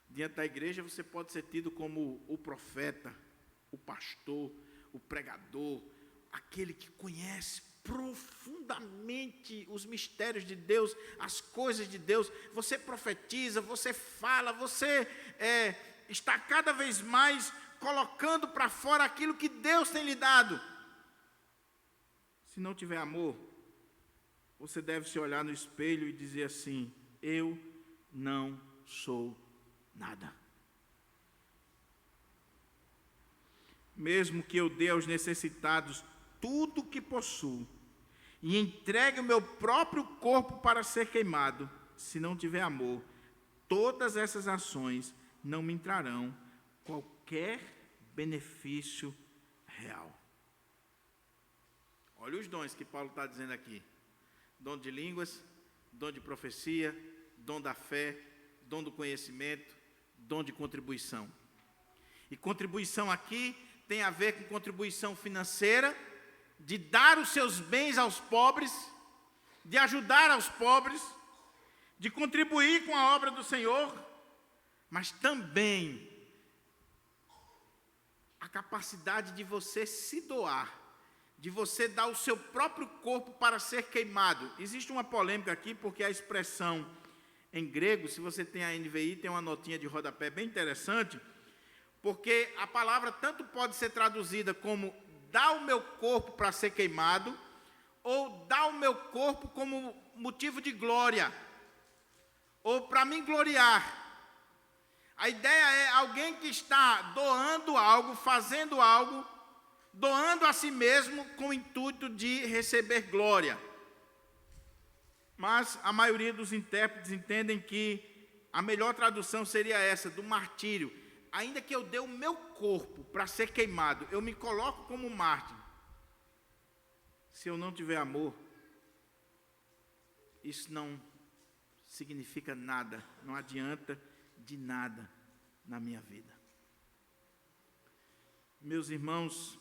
Diante da igreja você pode ser tido como o profeta, o pastor, o pregador, aquele que conhece profundamente os mistérios de Deus, as coisas de Deus. Você profetiza, você fala, você está cada vez mais colocando para fora aquilo que Deus tem lhe dado. Se não tiver amor, você deve se olhar no espelho e dizer assim: eu não sou nada. Mesmo que eu dê aos necessitados tudo o que possuo, e entregue o meu próprio corpo para ser queimado, se não tiver amor, todas essas ações não me trarão qualquer benefício real. Olha os dons que Paulo está dizendo aqui: dom de línguas, dom de profecia, dom da fé, dom do conhecimento, dom de contribuição. E contribuição aqui tem a ver com contribuição financeira, de dar os seus bens aos pobres, de ajudar aos pobres, de contribuir com a obra do Senhor, mas também a capacidade de você se doar, de você dar o seu próprio corpo para ser queimado. Existe uma polêmica aqui, porque a expressão em grego, se você tem a NVI, tem uma notinha de rodapé bem interessante, porque a palavra tanto pode ser traduzida como dar o meu corpo para ser queimado, ou dar o meu corpo como motivo de glória, ou para me gloriar. A ideia é alguém que está doando algo, fazendo algo, doando a si mesmo com o intuito de receber glória. Mas a maioria dos intérpretes entendem que a melhor tradução seria essa, do martírio. Ainda que eu dê o meu corpo para ser queimado, eu me coloco como mártir. Se eu não tiver amor, isso não significa nada, não adianta de nada na minha vida. Meus irmãos,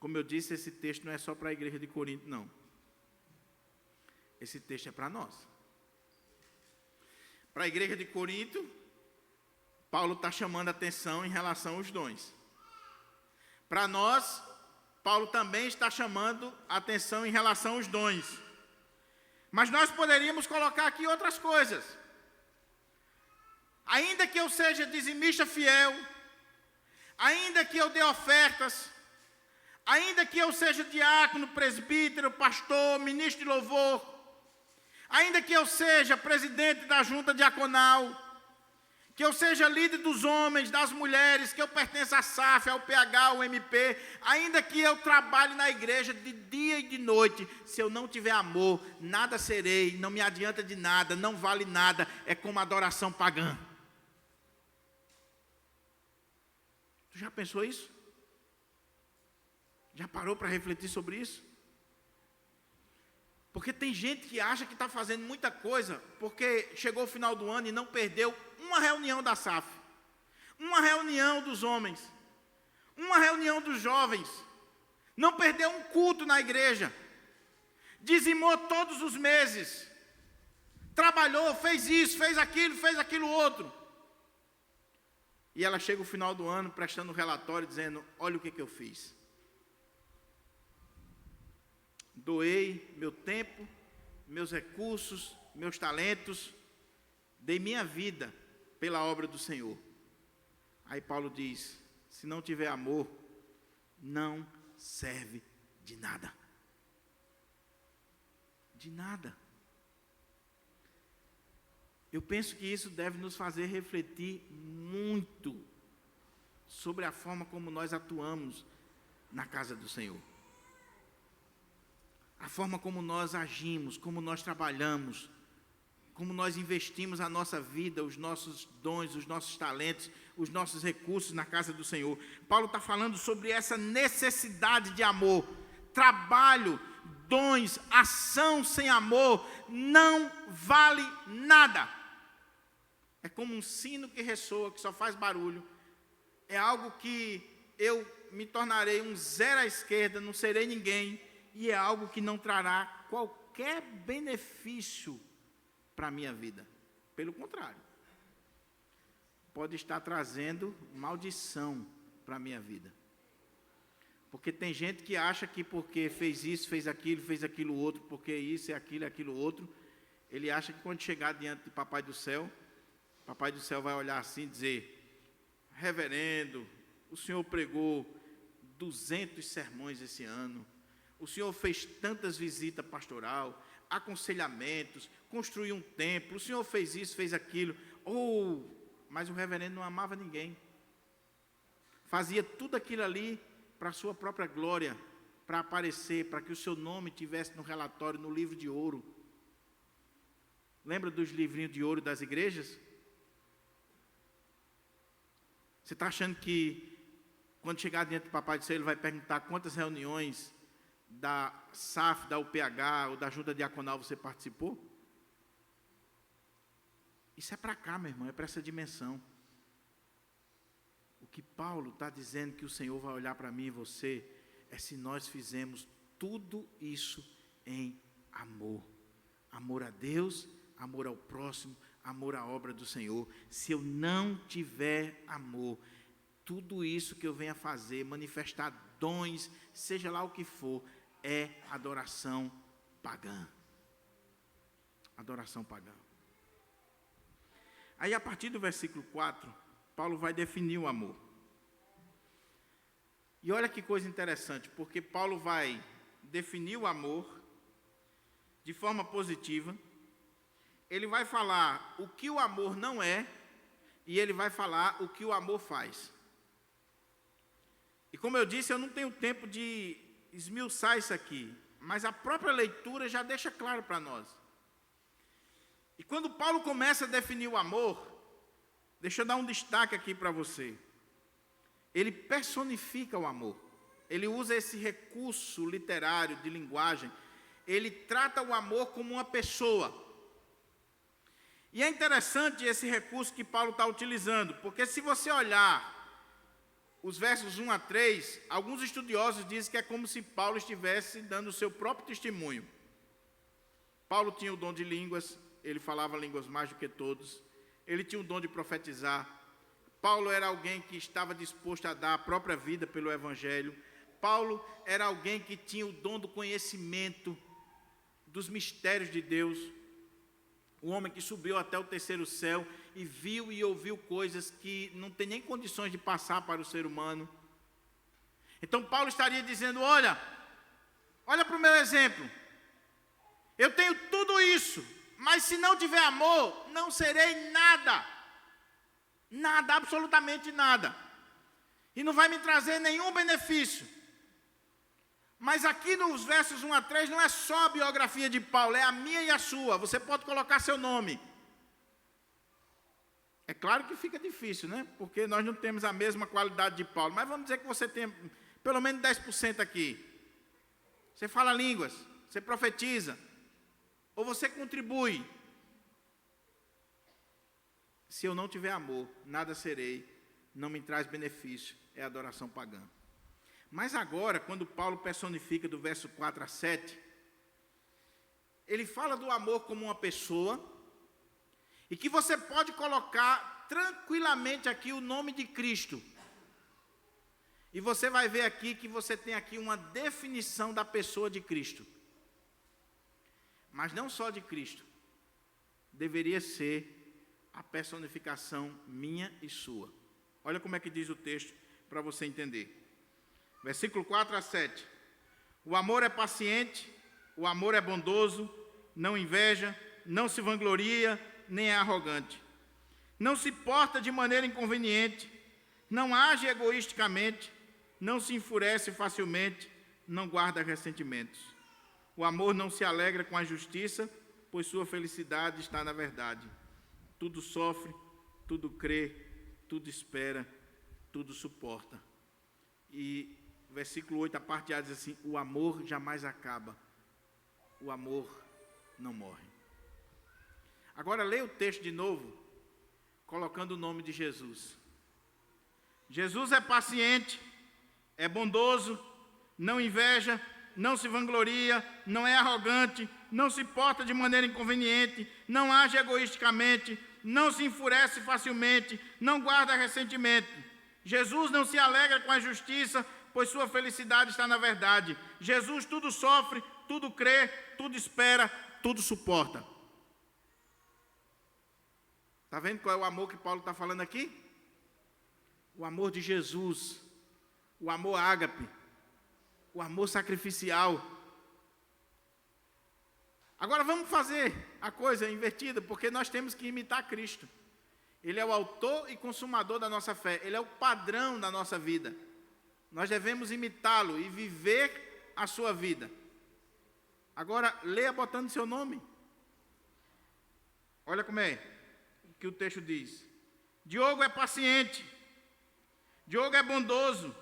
como eu disse, esse texto não é só para a igreja de Corinto, não. Esse texto é para nós. Para a igreja de Corinto, Paulo está chamando a atenção em relação aos dons. Para nós, Paulo também está chamando a atenção em relação aos dons. Mas nós poderíamos colocar aqui outras coisas. Ainda que eu seja dizimista fiel, ainda que eu dê ofertas, ainda que eu seja diácono, presbítero, pastor, ministro de louvor, ainda que eu seja presidente da junta diaconal, que eu seja líder dos homens, das mulheres, que eu pertença à SAF, ao PH, ao MP, ainda que eu trabalhe na igreja de dia e de noite, se eu não tiver amor, nada serei, não me adianta de nada, não vale nada, é como adoração pagã. Tu já pensou isso? Já parou para refletir sobre isso? Porque tem gente que acha que está fazendo muita coisa, porque chegou o final do ano e não perdeu uma reunião da SAF, uma reunião dos homens, uma reunião dos jovens, não perdeu um culto na igreja, dizimou todos os meses, trabalhou, fez isso, fez aquilo outro. E ela chega o final do ano prestando um relatório dizendo: olha o que eu fiz. Doei meu tempo, meus recursos, meus talentos, dei minha vida pela obra do Senhor. Aí Paulo diz: se não tiver amor, não serve de nada. De nada. Eu penso que isso deve nos fazer refletir muito sobre a forma como nós atuamos na casa do Senhor. A forma como nós agimos, como nós trabalhamos, como nós investimos a nossa vida, os nossos dons, os nossos talentos, os nossos recursos na casa do Senhor. Paulo está falando sobre essa necessidade de amor. Trabalho, dons, ação sem amor não vale nada. É como um sino que ressoa, que só faz barulho. É algo que eu me tornarei um zero à esquerda, não serei ninguém. E é algo que não trará qualquer benefício para a minha vida. Pelo contrário, pode estar trazendo maldição para a minha vida. Porque tem gente que acha que porque fez isso, fez aquilo outro, porque isso, aquilo outro, ele acha que quando chegar diante de Papai do Céu vai olhar assim e dizer: reverendo, o senhor pregou 200 sermões esse ano, o senhor fez tantas visitas pastoral, aconselhamentos, construiu um templo, o senhor fez isso, fez aquilo. Mas o reverendo não amava ninguém. Fazia tudo aquilo ali para a sua própria glória, para aparecer, para que o seu nome tivesse no relatório, no livro de ouro. Lembra dos livrinhos de ouro das igrejas? Você está achando que quando chegar diante do Papai do Céu, ele vai perguntar quantas reuniões da SAF, da UPH ou da Junta Diaconal você participou? Isso é para cá, meu irmão, é para essa dimensão. O que Paulo está dizendo que o Senhor vai olhar para mim e você é se nós fizemos tudo isso em amor. Amor a Deus, amor ao próximo, amor à obra do Senhor. Se eu não tiver amor, tudo isso que eu venha fazer, manifestar dons, seja lá o que for, é adoração pagã. Adoração pagã. Aí, a partir do versículo 4, Paulo vai definir o amor. E olha que coisa interessante, porque Paulo vai definir o amor de forma positiva. Ele vai falar o que o amor não é, e ele vai falar o que o amor faz. E como eu disse, eu não tenho tempo de esmiuçar isso aqui, mas a própria leitura já deixa claro para nós. E quando Paulo começa a definir o amor, deixa eu dar um destaque aqui para você. Ele personifica o amor. Ele usa esse recurso literário de linguagem. Ele trata o amor como uma pessoa. E é interessante esse recurso que Paulo está utilizando, porque se você olhar os versos 1 a 3, alguns estudiosos dizem que é como se Paulo estivesse dando o seu próprio testemunho. Paulo tinha o dom de línguas, ele falava línguas mais do que todos. Ele tinha o dom de profetizar. Paulo era alguém que estava disposto a dar a própria vida pelo Evangelho. Paulo era alguém que tinha o dom do conhecimento dos mistérios de Deus. Um homem que subiu até o terceiro céu e viu e ouviu coisas que não tem nem condições de passar para o ser humano. Então Paulo estaria dizendo, olha para o meu exemplo. Eu tenho tudo isso, mas se não tiver amor, não serei nada. Nada, absolutamente nada. E não vai me trazer nenhum benefício. Mas aqui nos versos 1 a 3 não é só a biografia de Paulo, é a minha e a sua. Você pode colocar seu nome. É claro que fica difícil, né? Porque nós não temos a mesma qualidade de Paulo. Mas vamos dizer que você tem pelo menos 10% aqui. Você fala línguas, você profetiza, ou você contribui. Se eu não tiver amor, nada serei, não me traz benefício, é adoração pagã. Mas agora, quando Paulo personifica do verso 4 a 7, ele fala do amor como uma pessoa, e que você pode colocar tranquilamente aqui o nome de Cristo. E você vai ver aqui que você tem aqui uma definição da pessoa de Cristo. Mas não só de Cristo, deveria ser a personificação minha e sua. Olha como é que diz o texto para você entender. Versículo 4 a 7. O amor é paciente, o amor é bondoso, não inveja, não se vangloria, nem é arrogante. Não se porta de maneira inconveniente, não age egoisticamente, não se enfurece facilmente, não guarda ressentimentos. O amor não se alegra com a justiça, pois sua felicidade está na verdade. Tudo sofre, tudo crê, tudo espera, tudo suporta. E versículo 8, a parte A diz assim, o amor jamais acaba, o amor não morre. Agora leia o texto de novo, colocando o nome de Jesus. Jesus é paciente, é bondoso, não inveja, não se vangloria, não é arrogante, não se porta de maneira inconveniente, não age egoisticamente, não se enfurece facilmente, não guarda ressentimento. Jesus não se alegra com a justiça, pois sua felicidade está na verdade. Jesus tudo sofre, tudo crê, tudo espera, tudo suporta. Está vendo qual é o amor que Paulo está falando aqui? O amor de Jesus, o amor ágape, o amor sacrificial. Agora vamos fazer a coisa invertida, porque nós temos que imitar Cristo. Ele é o autor e consumador da nossa fé, ele é o padrão da nossa vida. Nós devemos imitá-lo e viver a sua vida. Agora, leia botando seu nome. Olha como é que o texto diz. Diogo é paciente. Diogo é bondoso.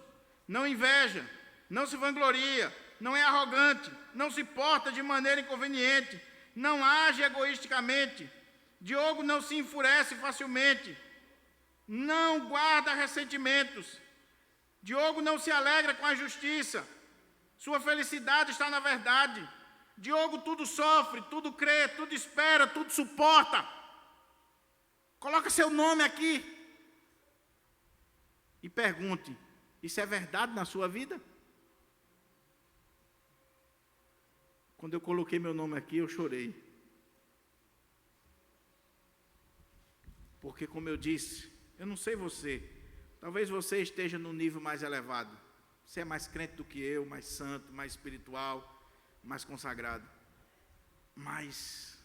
Não inveja. Não se vangloria. Não é arrogante. Não se porta de maneira inconveniente. Não age egoisticamente. Diogo não se enfurece facilmente. Não guarda ressentimentos. Diogo não se alegra com a justiça. Sua felicidade está na verdade. Diogo tudo sofre, tudo crê, tudo espera, tudo suporta. Coloca seu nome aqui. E pergunte, isso é verdade na sua vida? Quando eu coloquei meu nome aqui, eu chorei. Porque, como eu disse, eu não sei você, talvez você esteja num nível mais elevado. Você é mais crente do que eu, mais santo, mais espiritual, mais consagrado. Mas,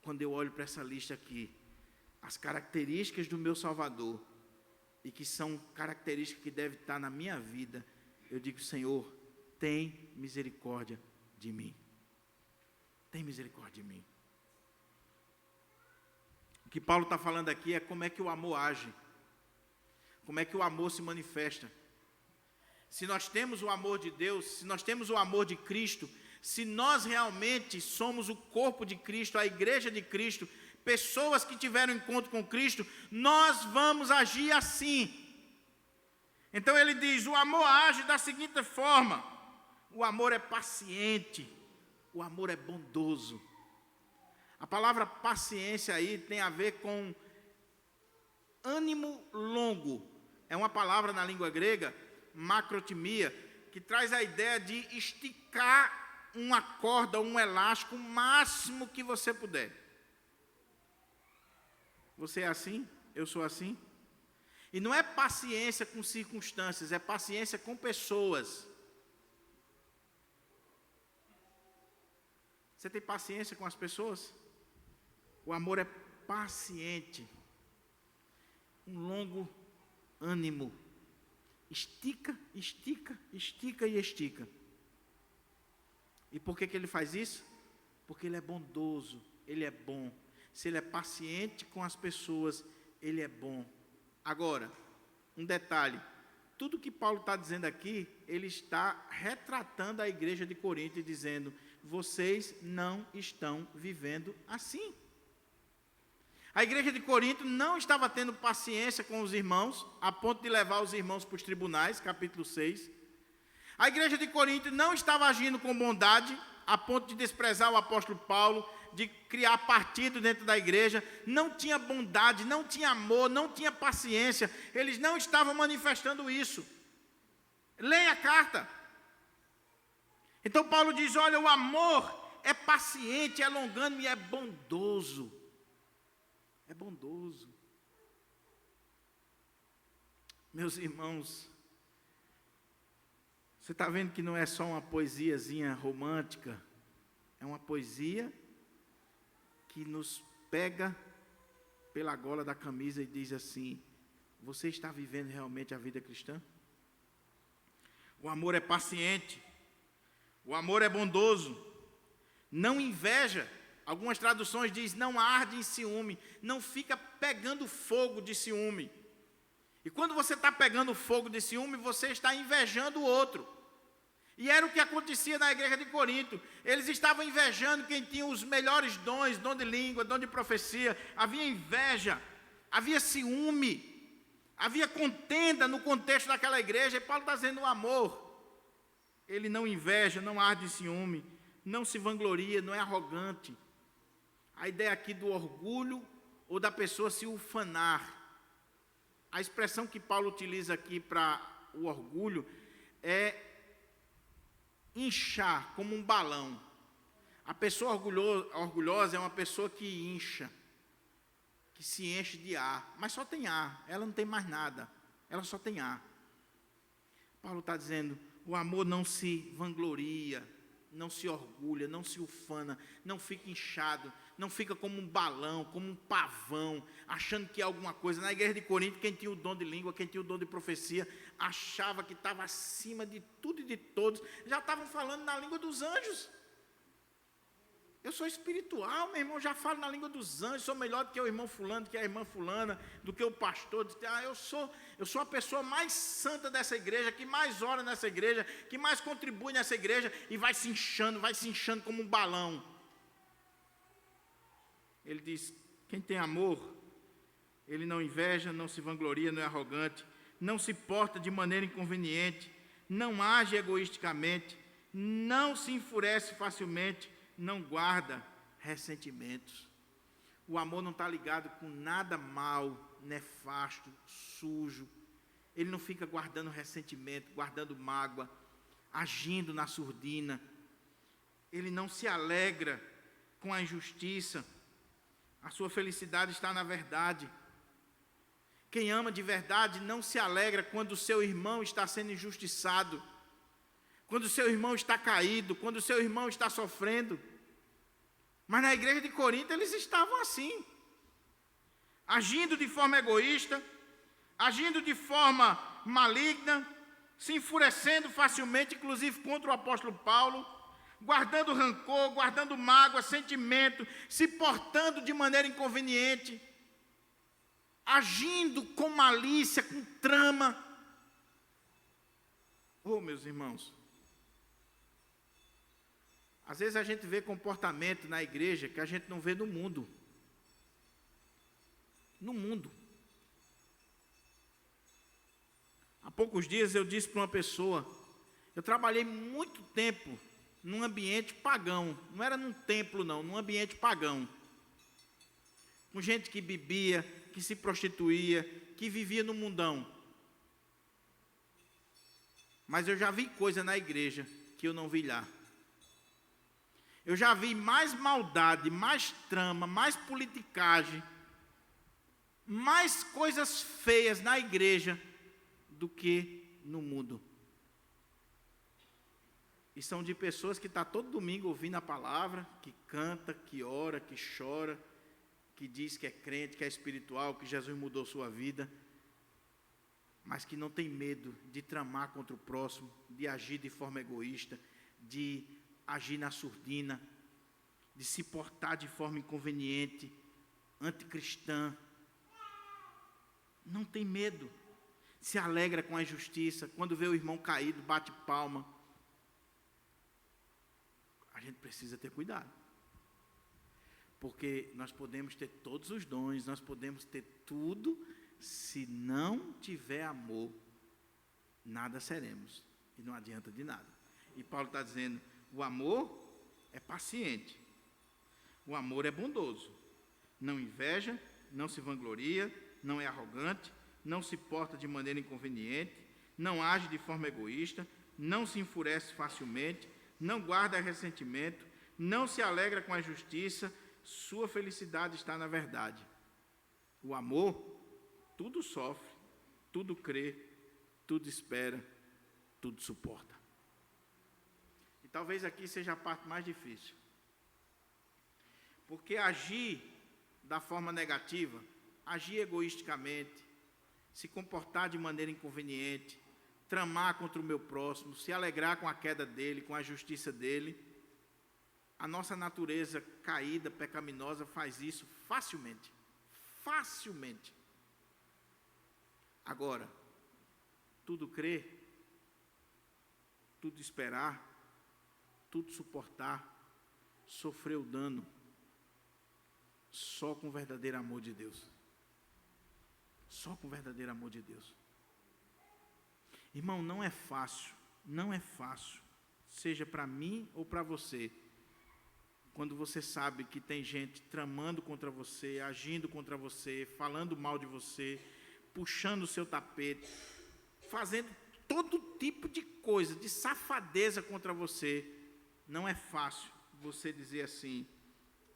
quando eu olho para essa lista aqui, as características do meu Salvador, e que são características que devem estar na minha vida, eu digo, Senhor, tem misericórdia de mim. Tem misericórdia de mim. O que Paulo está falando aqui é como é que o amor age. Como é que o amor se manifesta. Se nós temos o amor de Deus, se nós temos o amor de Cristo, se nós realmente somos o corpo de Cristo, a igreja de Cristo, pessoas que tiveram encontro com Cristo, nós vamos agir assim. Então ele diz, o amor age da seguinte forma. O amor é paciente. O amor é bondoso. A palavra paciência aí tem a ver com ânimo longo. É uma palavra na língua grega, macrotimia, que traz a ideia de esticar uma corda, um elástico, o máximo que você puder. Você é assim? Eu sou assim? E não é paciência com circunstâncias, é paciência com pessoas. Você tem paciência com as pessoas? O amor é paciente. Um longo ânimo. Estica, estica, estica e estica. E por que ele faz isso? Porque ele é bondoso, ele é bom. Se ele é paciente com as pessoas, ele é bom. Agora, um detalhe. Tudo que Paulo está dizendo aqui, ele está retratando a igreja de Corinto e dizendo, vocês não estão vivendo assim. A igreja de Corinto não estava tendo paciência com os irmãos, a ponto de levar os irmãos para os tribunais, capítulo 6. A igreja de Corinto não estava agindo com bondade, a ponto de desprezar o apóstolo Paulo, de criar partido dentro da igreja. Não tinha bondade, não tinha amor, não tinha paciência. Eles não estavam manifestando isso. Leia a carta. Então Paulo diz, olha, o amor é paciente, é longânimo e é bondoso. É bondoso. Meus irmãos, você está vendo que não é só uma poesiazinha romântica, é uma poesia que nos pega pela gola da camisa e diz assim, você está vivendo realmente a vida cristã? O amor é paciente, o amor é bondoso, não inveja. Algumas traduções dizem, não arde em ciúme, não fica pegando fogo de ciúme. E quando você está pegando fogo de ciúme, você está invejando o outro. E era o que acontecia na igreja de Corinto. Eles estavam invejando quem tinha os melhores dons, dom de língua, dom de profecia. Havia inveja, havia ciúme, havia contenda no contexto daquela igreja. E Paulo está dizendo o amor. Ele não inveja, não arde em ciúme, não se vangloria, não é arrogante. A ideia aqui do orgulho ou da pessoa se ufanar. A expressão que Paulo utiliza aqui para o orgulho é inchar como um balão. A pessoa orgulhosa é uma pessoa que incha, que se enche de ar, mas só tem ar, ela não tem mais nada, ela só tem ar. Paulo está dizendo, o amor não se vangloria, não se orgulha, não se ufana, não fica inchado, não fica como um balão, como um pavão, achando que é alguma coisa. Na igreja de Corinto, quem tinha o dom de língua, quem tinha o dom de profecia, achava que estava acima de tudo e de todos, já estavam falando na língua dos anjos. Eu sou espiritual, meu irmão, já falo na língua dos anjos, sou melhor do que o irmão fulano, do que a irmã fulana, do que o pastor. Eu sou a pessoa mais santa dessa igreja, que mais ora nessa igreja, que mais contribui nessa igreja, e vai se inchando como um balão. Ele diz, quem tem amor, ele não inveja, não se vangloria, não é arrogante, não se porta de maneira inconveniente, não age egoisticamente, não se enfurece facilmente, não guarda ressentimentos. O amor não está ligado com nada mal, nefasto, sujo. Ele não fica guardando ressentimento, guardando mágoa, agindo na surdina. Ele não se alegra com a injustiça. A sua felicidade está na verdade. Quem ama de verdade não se alegra quando o seu irmão está sendo injustiçado, quando o seu irmão está caído, quando o seu irmão está sofrendo. Mas na igreja de Corinto eles estavam assim, agindo de forma egoísta, agindo de forma maligna, se enfurecendo facilmente, inclusive contra o apóstolo Paulo, guardando rancor, guardando mágoa, sentimento, se portando de maneira inconveniente, agindo com malícia, com trama. Oh, meus irmãos, às vezes a gente vê comportamento na igreja que a gente não vê no mundo. No mundo. Há poucos dias eu disse para uma pessoa, eu trabalhei muito tempo num ambiente pagão, não era num templo não, num ambiente pagão. Com gente que bebia, que se prostituía, que vivia no mundão. Mas eu já vi coisa na igreja que eu não vi lá. Eu já vi mais maldade, mais trama, mais politicagem, mais coisas feias na igreja do que no mundo. E são de pessoas que estão todo domingo ouvindo a palavra, que canta, que ora, que chora, que diz que é crente, que é espiritual, que Jesus mudou sua vida, mas que não tem medo de tramar contra o próximo, de agir de forma egoísta, de agir na surdina, de se portar de forma inconveniente, anticristã. Não tem medo, se alegra com a injustiça, quando vê o irmão caído, bate palma. A gente precisa ter cuidado, porque nós podemos ter todos os dons, nós podemos ter tudo, se não tiver amor, nada seremos, e não adianta de nada. E Paulo está dizendo, o amor é paciente, o amor é bondoso, não inveja, não se vangloria, não é arrogante, não se porta de maneira inconveniente, não age de forma egoísta, não se enfurece facilmente, não guarda ressentimento, não se alegra com a justiça, sua felicidade está na verdade. O amor tudo sofre, tudo crê, tudo espera, tudo suporta. Talvez aqui seja a parte mais difícil. Porque agir da forma negativa, agir egoisticamente, se comportar de maneira inconveniente, tramar contra o meu próximo, se alegrar com a queda dele, com a justiça dele, a nossa natureza caída, pecaminosa, faz isso facilmente. Facilmente. Agora, tudo crer, tudo esperar, tudo suportar, sofrer o dano, só com o verdadeiro amor de Deus. Só com o verdadeiro amor de Deus. Irmão, não é fácil, seja para mim ou para você, quando você sabe que tem gente tramando contra você, agindo contra você, falando mal de você, puxando o seu tapete, fazendo todo tipo de coisa, de safadeza contra você. Não é fácil você dizer assim,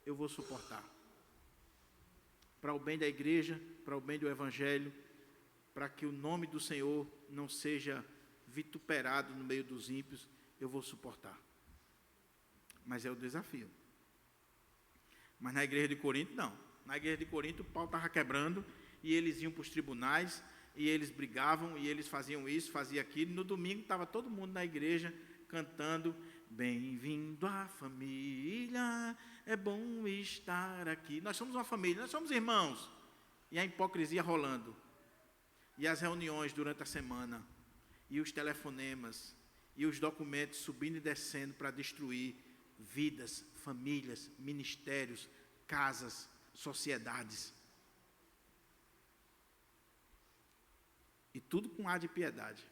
eu vou suportar. Para o bem da igreja, para o bem do evangelho, para que o nome do Senhor não seja vituperado no meio dos ímpios, eu vou suportar. mas é o desafio. Mas na igreja de Corinto, não. Na igreja de Corinto, Paulo estava quebrando, e eles iam para os tribunais, e eles brigavam, e eles faziam isso, faziam aquilo. No domingo estava todo mundo na igreja cantando: bem-vindo à família, é bom estar aqui. Nós somos uma família, nós somos irmãos. E a hipocrisia rolando. E as reuniões durante a semana, e os telefonemas, e os documentos subindo e descendo para destruir vidas, famílias, ministérios, casas, sociedades. E tudo com ar de piedade.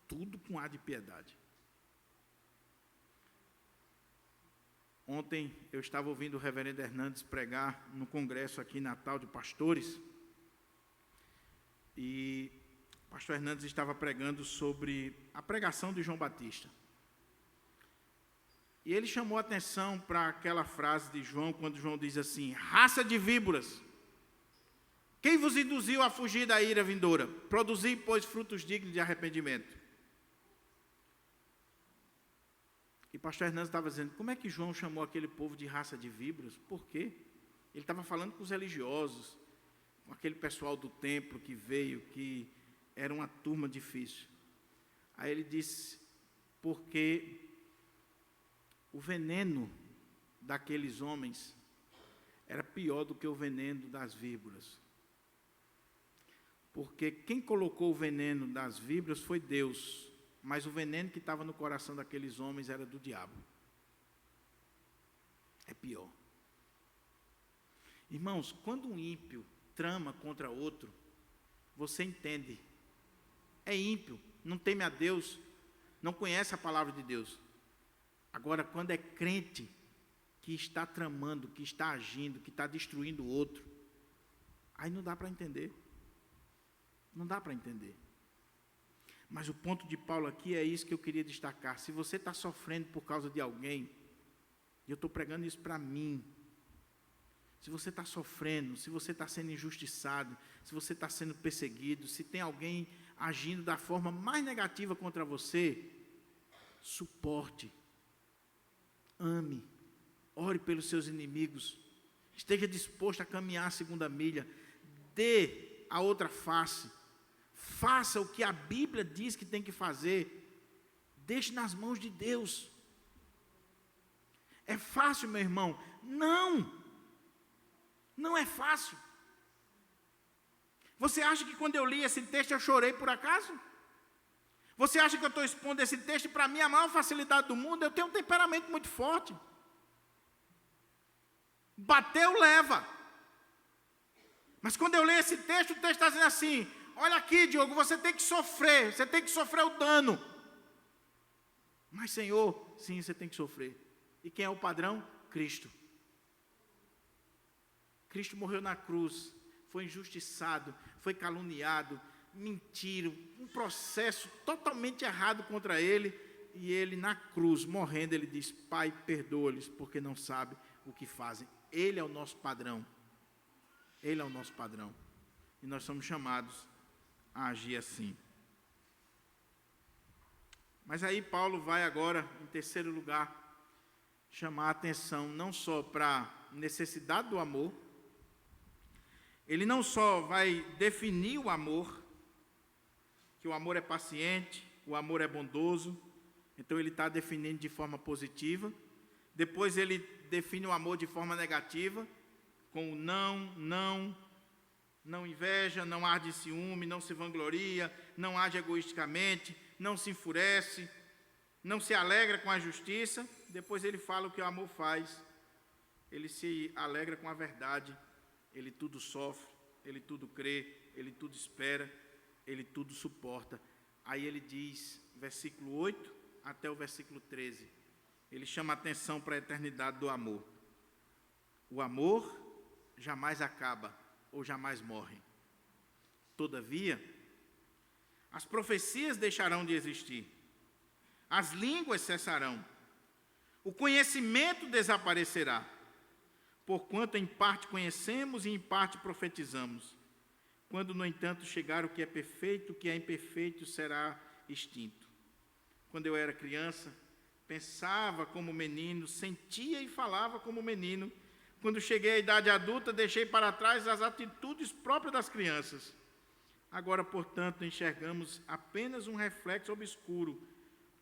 Tudo com ar de piedade. Ontem eu estava ouvindo o reverendo Hernandes pregar no congresso aqui em Natal de pastores. E o pastor Hernandes estava pregando sobre a pregação de João Batista. E ele chamou a atenção para aquela frase de João, quando João diz assim: raça de víboras, quem vos induziu a fugir da ira vindoura? Produzi, pois, frutos dignos de arrependimento. E pastor Hernandes estava dizendo: como é que João chamou aquele povo de raça de víboras? Por quê? Ele estava falando com os religiosos, com aquele pessoal do templo que veio, que era uma turma difícil. Aí ele disse: porque o veneno daqueles homens era pior do que o veneno das víboras. Porque quem colocou o veneno das víboras foi Deus, mas o veneno que estava no coração daqueles homens era do diabo. É pior. Irmãos, quando um ímpio trama contra outro, você entende. É ímpio, não teme a Deus, não conhece a palavra de Deus. Agora, quando é crente que está tramando, que está agindo, que está destruindo o outro, aí não dá para entender. Não dá para entender. Mas o ponto de Paulo aqui é isso que eu queria destacar. Se você está sofrendo por causa de alguém, e eu estou pregando isso para mim, se você está sofrendo, se você está sendo injustiçado, se você está sendo perseguido, se tem alguém agindo da forma mais negativa contra você, suporte, ame, ore pelos seus inimigos, esteja disposto a caminhar a segunda milha, dê a outra face, faça o que a Bíblia diz que tem que fazer, deixe nas mãos de Deus. É fácil, meu irmão? Não é fácil. Você acha que quando eu li esse texto eu chorei por acaso? Você acha que eu estou expondo esse texto? Para mim, a maior facilidade do mundo, eu tenho um temperamento muito forte. Bateu, leva. Mas quando eu leio esse texto, o texto está dizendo assim: olha aqui, Diogo, você tem que sofrer o dano. Mas, Senhor, sim, você tem que sofrer. E quem é o padrão? Cristo. Cristo morreu na cruz, foi injustiçado, foi caluniado, mentiram, um processo totalmente errado contra ele, e ele na cruz, morrendo, ele diz: Pai, perdoa-lhes, porque não sabem o que fazem. Ele é o nosso padrão. Ele é o nosso padrão. E nós somos chamados a agir assim. Mas aí Paulo vai agora, em terceiro lugar, chamar a atenção não só para a necessidade do amor, ele não só vai definir o amor, que o amor é paciente, o amor é bondoso, então ele está definindo de forma positiva. Depois ele define o amor de forma negativa, com o não inveja, não arde ciúme, não se vangloria, não age egoisticamente, não se enfurece, não se alegra com a justiça. Depois ele fala o que o amor faz, ele se alegra com a verdade, ele tudo sofre, ele tudo crê, ele tudo espera, ele tudo suporta. Aí ele diz, versículo 8 até o versículo 13, ele chama a atenção para a eternidade do amor. O amor jamais acaba ou jamais morre. Todavia, as profecias deixarão de existir, as línguas cessarão, o conhecimento desaparecerá, porquanto em parte conhecemos e em parte profetizamos. Quando, no entanto, chegar o que é perfeito, o que é imperfeito será extinto. Quando eu era criança, pensava como menino, sentia e falava como menino. Quando cheguei à idade adulta, deixei para trás as atitudes próprias das crianças. Agora, portanto, enxergamos apenas um reflexo obscuro,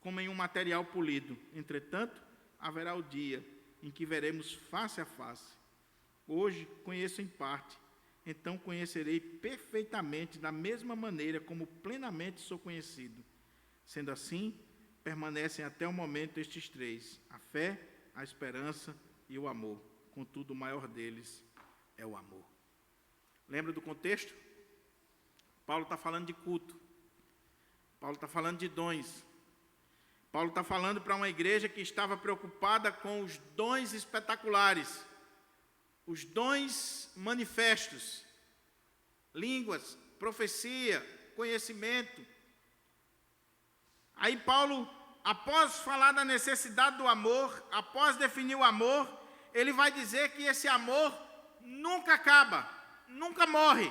como em um material polido. Entretanto, haverá o dia em que veremos face a face. Hoje conheço em parte, então conhecerei perfeitamente, da mesma maneira como plenamente sou conhecido. Sendo assim, permanecem até o momento estes três: a fé, a esperança e o amor. Contudo, o maior deles é o amor. Lembra do contexto? Paulo está falando de culto. Paulo está falando de dons. Paulo está falando para uma igreja que estava preocupada com os dons espetaculares, os dons manifestos, línguas, profecia, conhecimento. Aí Paulo, após falar da necessidade do amor, após definir o amor, ele vai dizer que esse amor nunca acaba, nunca morre.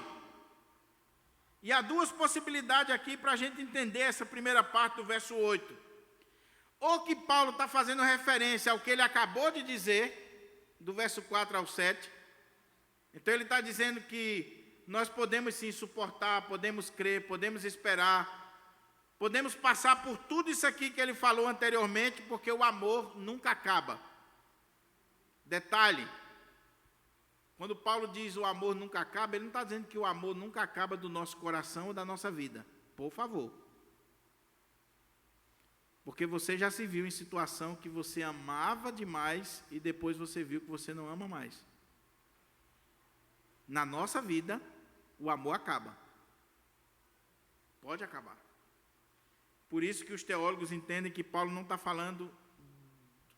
E há duas possibilidades aqui para a gente entender essa primeira parte do verso 8. Ou que Paulo está fazendo referência ao que ele acabou de dizer, do verso 4 ao 7. Então ele está dizendo que nós podemos sim suportar, podemos crer, podemos esperar, podemos passar por tudo isso aqui que ele falou anteriormente, porque o amor nunca acaba. Detalhe, quando Paulo diz o amor nunca acaba, ele não está dizendo que o amor nunca acaba do nosso coração ou da nossa vida. Por favor. Porque você já se viu em situação que você amava demais e depois você viu que você não ama mais. Na nossa vida, o amor acaba. Pode acabar. Por isso que os teólogos entendem que Paulo não está falando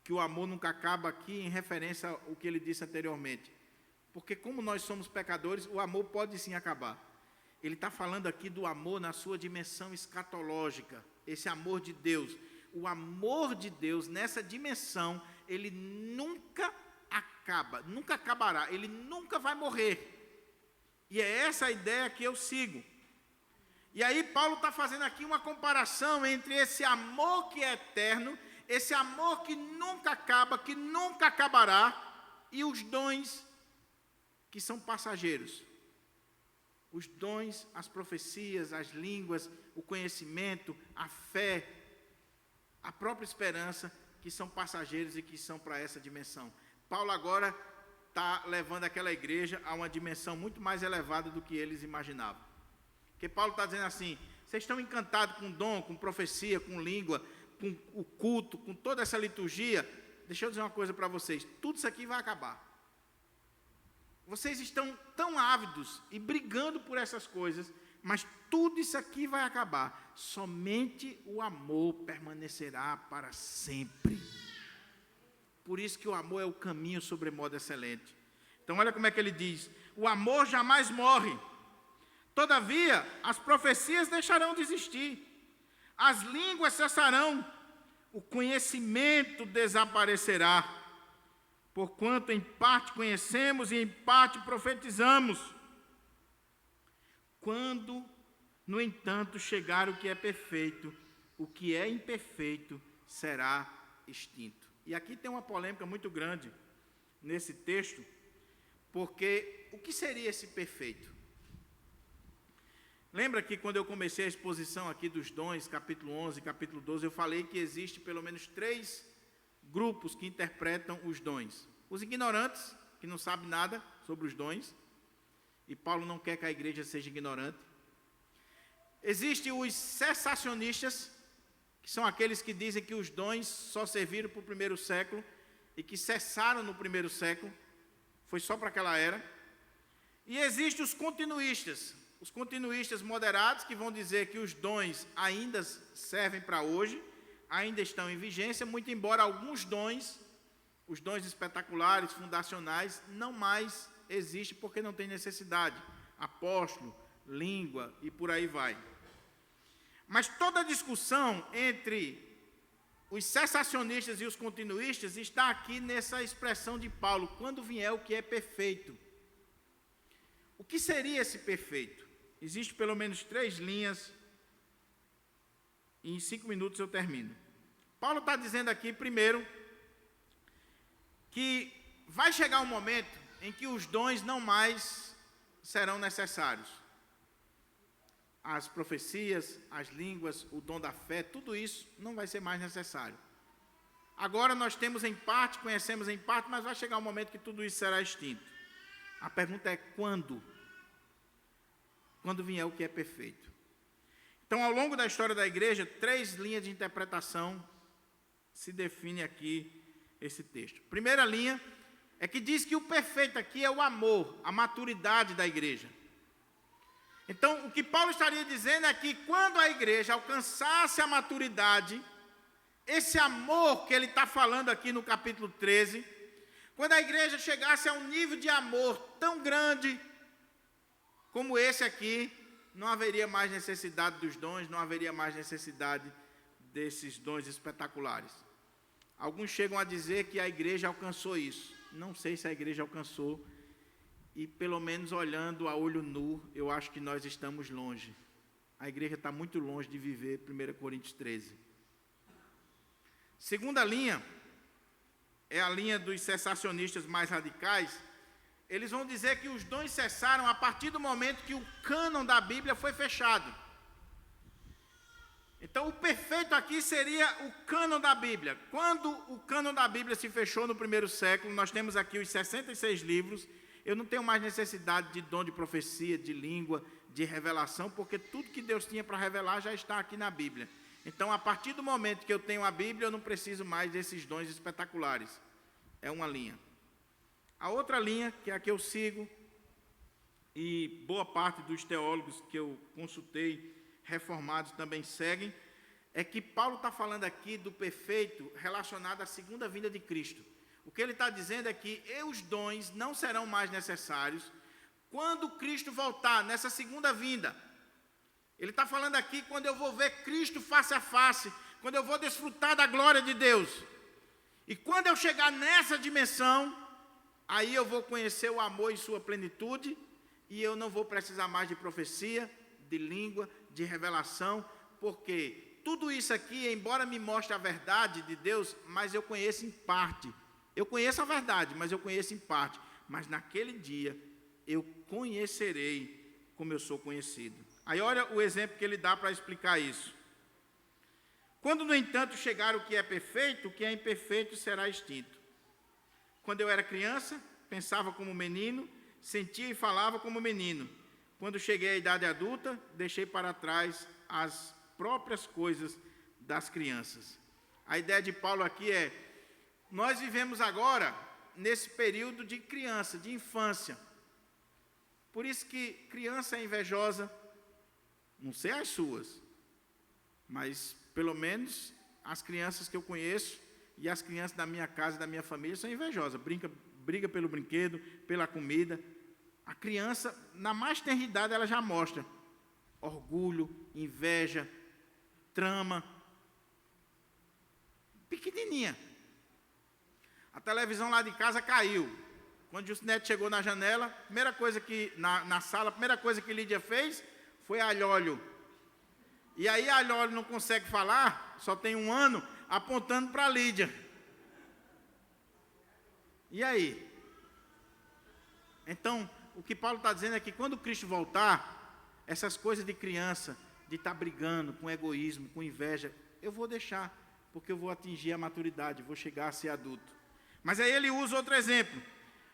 que o amor nunca acaba aqui em referência ao que ele disse anteriormente. Porque como nós somos pecadores, o amor pode sim acabar. Ele está falando aqui do amor na sua dimensão escatológica, esse amor de Deus. O amor de Deus nessa dimensão, ele nunca acaba, nunca acabará, ele nunca vai morrer. E é essa a ideia que eu sigo. E aí Paulo está fazendo aqui uma comparação entre esse amor que é eterno, esse amor que nunca acaba, que nunca acabará, e os dons que são passageiros. Os dons, as profecias, as línguas, o conhecimento, a fé, a própria esperança, que são passageiros e que são para essa dimensão. Paulo agora está levando aquela igreja a uma dimensão muito mais elevada do que eles imaginavam. Porque Paulo está dizendo assim: vocês estão encantados com dom, com profecia, com língua, com o culto, com toda essa liturgia. Deixa eu dizer uma coisa para vocês: tudo isso aqui vai acabar. Vocês estão tão ávidos e brigando por essas coisas, mas tudo isso aqui vai acabar. Somente o amor permanecerá para sempre. Por isso que o amor é o caminho sobremodo excelente. Então olha como é que ele diz: o amor jamais morre. Todavia, as profecias deixarão de existir, as línguas cessarão, o conhecimento desaparecerá, porquanto em parte conhecemos e em parte profetizamos. Quando, no entanto, chegar o que é perfeito, o que é imperfeito será extinto. E aqui tem uma polêmica muito grande nesse texto, porque o que seria esse perfeito? Lembra que quando eu comecei a exposição aqui dos dons, capítulo 11, capítulo 12, eu falei que existe pelo menos 3 grupos que interpretam os dons. Os ignorantes, que não sabem nada sobre os dons, e Paulo não quer que a igreja seja ignorante. Existem os cessacionistas, que são aqueles que dizem que os dons só serviram para o primeiro século e que cessaram no primeiro século, foi só para aquela era. E existem os continuistas moderados, que vão dizer que os dons ainda servem para hoje, ainda estão em vigência, muito embora alguns dons, os dons espetaculares, fundacionais, não mais existem porque não tem necessidade. Apóstolo, língua e por aí vai. Mas toda a discussão entre os cessacionistas e os continuistas está aqui nessa expressão de Paulo: quando vier o que é perfeito. O que seria esse perfeito? Existem pelo menos 3 linhas, e em 5 minutos eu termino. Paulo está dizendo aqui, primeiro, que vai chegar um momento em que os dons não mais serão necessários. As profecias, as línguas, o dom da fé, tudo isso não vai ser mais necessário. Agora nós temos em parte, conhecemos em parte, mas vai chegar um momento que tudo isso será extinto. A pergunta é quando? Quando vier o que é perfeito. Então, ao longo da história da igreja, 3 linhas de interpretação se define aqui esse texto. Primeira linha é que diz que o perfeito aqui é o amor, a maturidade da igreja. Então, o que Paulo estaria dizendo é que quando a igreja alcançasse a maturidade, esse amor que ele está falando aqui no capítulo 13, quando a igreja chegasse a um nível de amor tão grande como esse aqui, não haveria mais necessidade dos dons, não haveria mais necessidade desses dons espetaculares. Alguns chegam a dizer que a igreja alcançou isso. Não sei se a igreja alcançou, e pelo menos olhando a olho nu, eu acho que nós estamos longe. A igreja está muito longe de viver 1 Coríntios 13. Segunda linha, é a linha dos cessacionistas mais radicais. Eles vão dizer que os dons cessaram a partir do momento que o cânon da Bíblia foi fechado. Então, o perfeito aqui seria o cânon da Bíblia. Quando o cânon da Bíblia se fechou no primeiro século, nós temos aqui os 66 livros. Eu não tenho mais necessidade de dom de profecia, de língua, de revelação, porque tudo que Deus tinha para revelar já está aqui na Bíblia. Então, a partir do momento que eu tenho a Bíblia, eu não preciso mais desses dons espetaculares. É uma linha. A outra linha, que é a que eu sigo, e boa parte dos teólogos que eu consultei, reformados, também seguem, é que Paulo está falando aqui do perfeito relacionado à segunda vinda de Cristo. O que ele está dizendo é que os dons não serão mais necessários quando Cristo voltar, nessa segunda vinda. Ele está falando aqui quando eu vou ver Cristo face a face, quando eu vou desfrutar da glória de Deus. E quando eu chegar nessa dimensão, aí eu vou conhecer o amor em sua plenitude, e eu não vou precisar mais de profecia, de língua, de revelação, porque tudo isso aqui, embora me mostre a verdade de Deus, mas eu conheço em parte. Eu conheço a verdade, mas eu conheço em parte. Mas naquele dia, eu conhecerei como eu sou conhecido. Aí olha o exemplo que ele dá para explicar isso. Quando, no entanto, chegar o que é perfeito, o que é imperfeito será extinto. Quando eu era criança, pensava como menino, sentia e falava como menino. Quando cheguei à idade adulta, deixei para trás as próprias coisas das crianças. A ideia de Paulo aqui é: nós vivemos agora nesse período de criança, de infância. Por isso que criança é invejosa, não sei as suas, mas pelo menos as crianças que eu conheço e as crianças da minha casa e da minha família são invejosas. Briga pelo brinquedo, pela comida. A criança, na mais tenra idade, ela já mostra orgulho, inveja, trama. Pequenininha. A televisão lá de casa caiu. Quando o Neto chegou na janela, primeira coisa que, na sala, a primeira coisa que Lídia fez foi alhólio. E aí a alhólio não consegue falar, só tem 1 ano, apontando para a Lídia. E aí? Então, o que Paulo está dizendo é que quando Cristo voltar, essas coisas de criança, de estar brigando com egoísmo, com inveja, eu vou deixar, porque eu vou atingir a maturidade, vou chegar a ser adulto. Mas aí ele usa outro exemplo.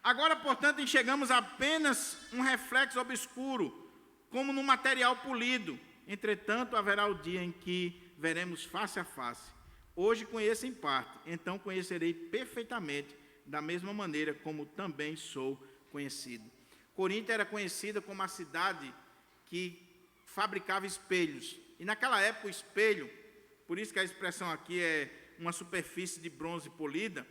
Agora, portanto, enxergamos apenas um reflexo obscuro, como num material polido. Entretanto, haverá o dia em que veremos face a face. Hoje conheço em parte, então conhecerei perfeitamente, da mesma maneira como também sou conhecido. Corinto era conhecida como a cidade que fabricava espelhos. E naquela época o espelho, por isso que a expressão aqui é uma superfície de bronze polida,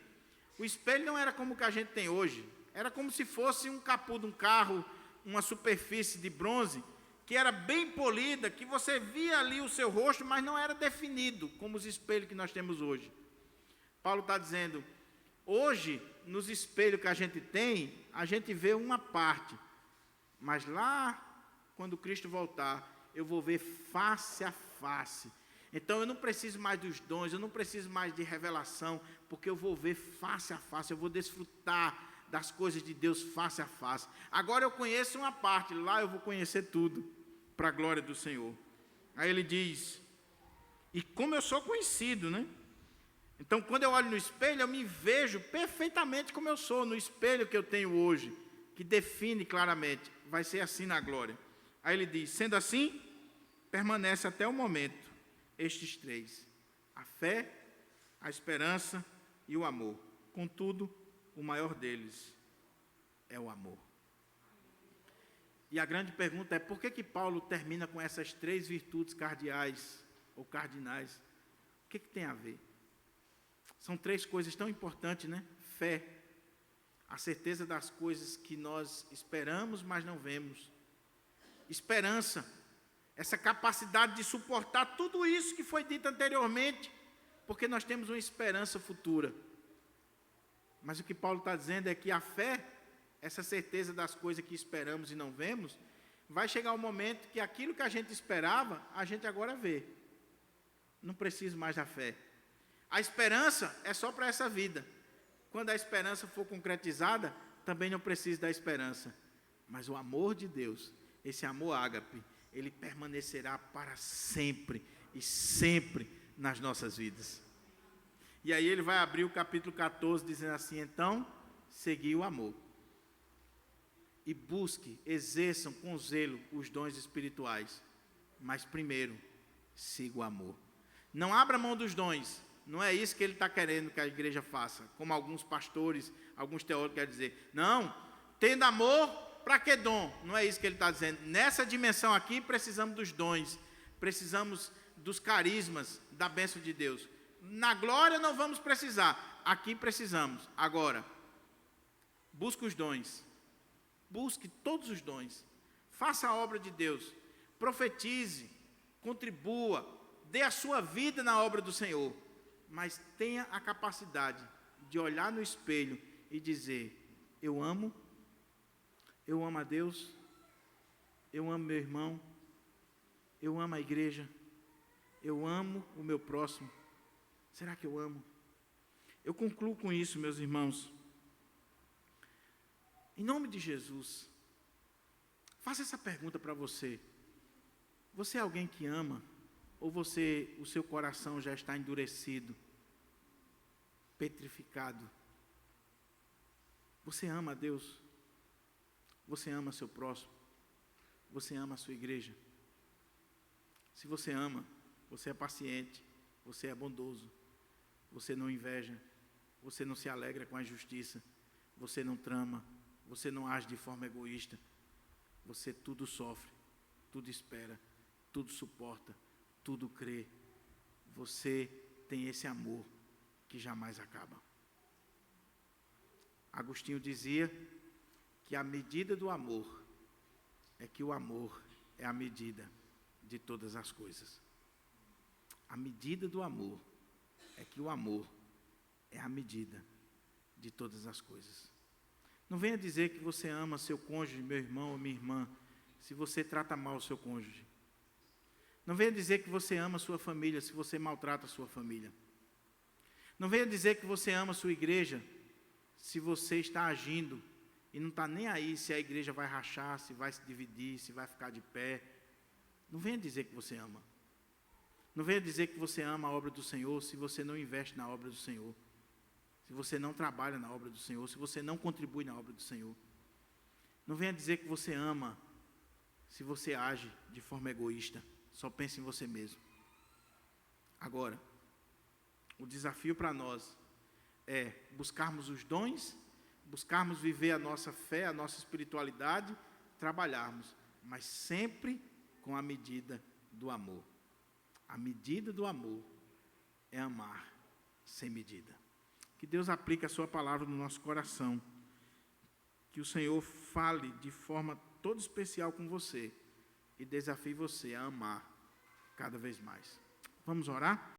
o espelho não era como o que a gente tem hoje. Era como se fosse um capô de um carro, uma superfície de bronze, que era bem polida, que você via ali o seu rosto, mas não era definido, como os espelhos que nós temos hoje. Paulo está dizendo, hoje, nos espelhos que a gente vê uma parte, mas lá, quando Cristo voltar, eu vou ver face a face, Então eu não preciso mais dos dons, eu não preciso mais de revelação, porque eu vou ver face a face, eu vou desfrutar das coisas de Deus face a face. Agora eu conheço uma parte, lá eu vou conhecer tudo, para a glória do Senhor. Aí ele diz, e como eu sou conhecido, né? Então quando eu olho no espelho, eu me vejo perfeitamente como eu sou, no espelho que eu tenho hoje, que define claramente, vai ser assim na glória. Aí ele diz, sendo assim, permanece até o momento, estes três, a fé, a esperança e o amor. Contudo, o maior deles é o amor. E a grande pergunta é, por que Paulo termina com essas três virtudes cardeais, ou cardinais? O que tem a ver? São três coisas tão importantes, né? Fé, a certeza das coisas que nós esperamos, mas não vemos. Esperança, essa capacidade de suportar tudo isso que foi dito anteriormente, porque nós temos uma esperança futura. Mas o que Paulo está dizendo é que a fé, essa certeza das coisas que esperamos e não vemos, vai chegar um momento que aquilo que a gente esperava, a gente agora vê. Não preciso mais da fé. A esperança é só para essa vida. Quando a esperança for concretizada, também não preciso da esperança. Mas o amor de Deus, esse amor ágape, ele permanecerá para sempre e sempre nas nossas vidas. E aí ele vai abrir o capítulo 14 dizendo assim, então, segui o amor. E busque, exerçam com zelo os dons espirituais. Mas primeiro, siga o amor. Não abra mão dos dons. Não é isso que ele está querendo que a igreja faça. Como alguns pastores, alguns teólogos querem dizer. Não, tendo amor, para que dom? Não é isso que ele está dizendo. Nessa dimensão aqui, precisamos dos dons. Precisamos dos carismas, da bênção de Deus. Na glória não vamos precisar. Aqui precisamos. Agora, busque os dons. Busque todos os dons. Faça a obra de Deus. Profetize. Contribua. Dê a sua vida na obra do Senhor. Mas tenha a capacidade de olhar no espelho e dizer, eu amo a Deus, eu amo meu irmão, eu amo a igreja, eu amo o meu próximo. Será que eu amo? Eu concluo com isso, meus irmãos. Em nome de Jesus, faça essa pergunta para você. Você é alguém que ama? Ou o seu coração já está endurecido, petrificado? Você ama a Deus? Você ama seu próximo? Você ama a sua igreja? Se você ama, você é paciente, você é bondoso, você não inveja, você não se alegra com a injustiça, você não trama, você não age de forma egoísta, você tudo sofre, tudo espera, tudo suporta, tudo crê. Você tem esse amor que jamais acaba. Agostinho dizia que a medida do amor é que o amor é a medida de todas as coisas. A medida do amor é que o amor é a medida de todas as coisas. Não venha dizer que você ama seu cônjuge, meu irmão ou minha irmã, se você trata mal o seu cônjuge. Não venha dizer que você ama a sua família se você maltrata a sua família. Não venha dizer que você ama a sua igreja se você está agindo e não está nem aí se a igreja vai rachar, se vai se dividir, se vai ficar de pé. Não venha dizer que você ama. Não venha dizer que você ama a obra do Senhor se você não investe na obra do Senhor. Se você não trabalha na obra do Senhor, se você não contribui na obra do Senhor. Não venha dizer que você ama se você age de forma egoísta. Só pense em você mesmo. Agora, o desafio para nós é buscarmos os dons, buscarmos viver a nossa fé, a nossa espiritualidade, trabalharmos, mas sempre com a medida do amor. A medida do amor é amar sem medida. Que Deus aplique a sua palavra no nosso coração. Que o Senhor fale de forma toda especial com você e desafie você a amar cada vez mais. Vamos orar?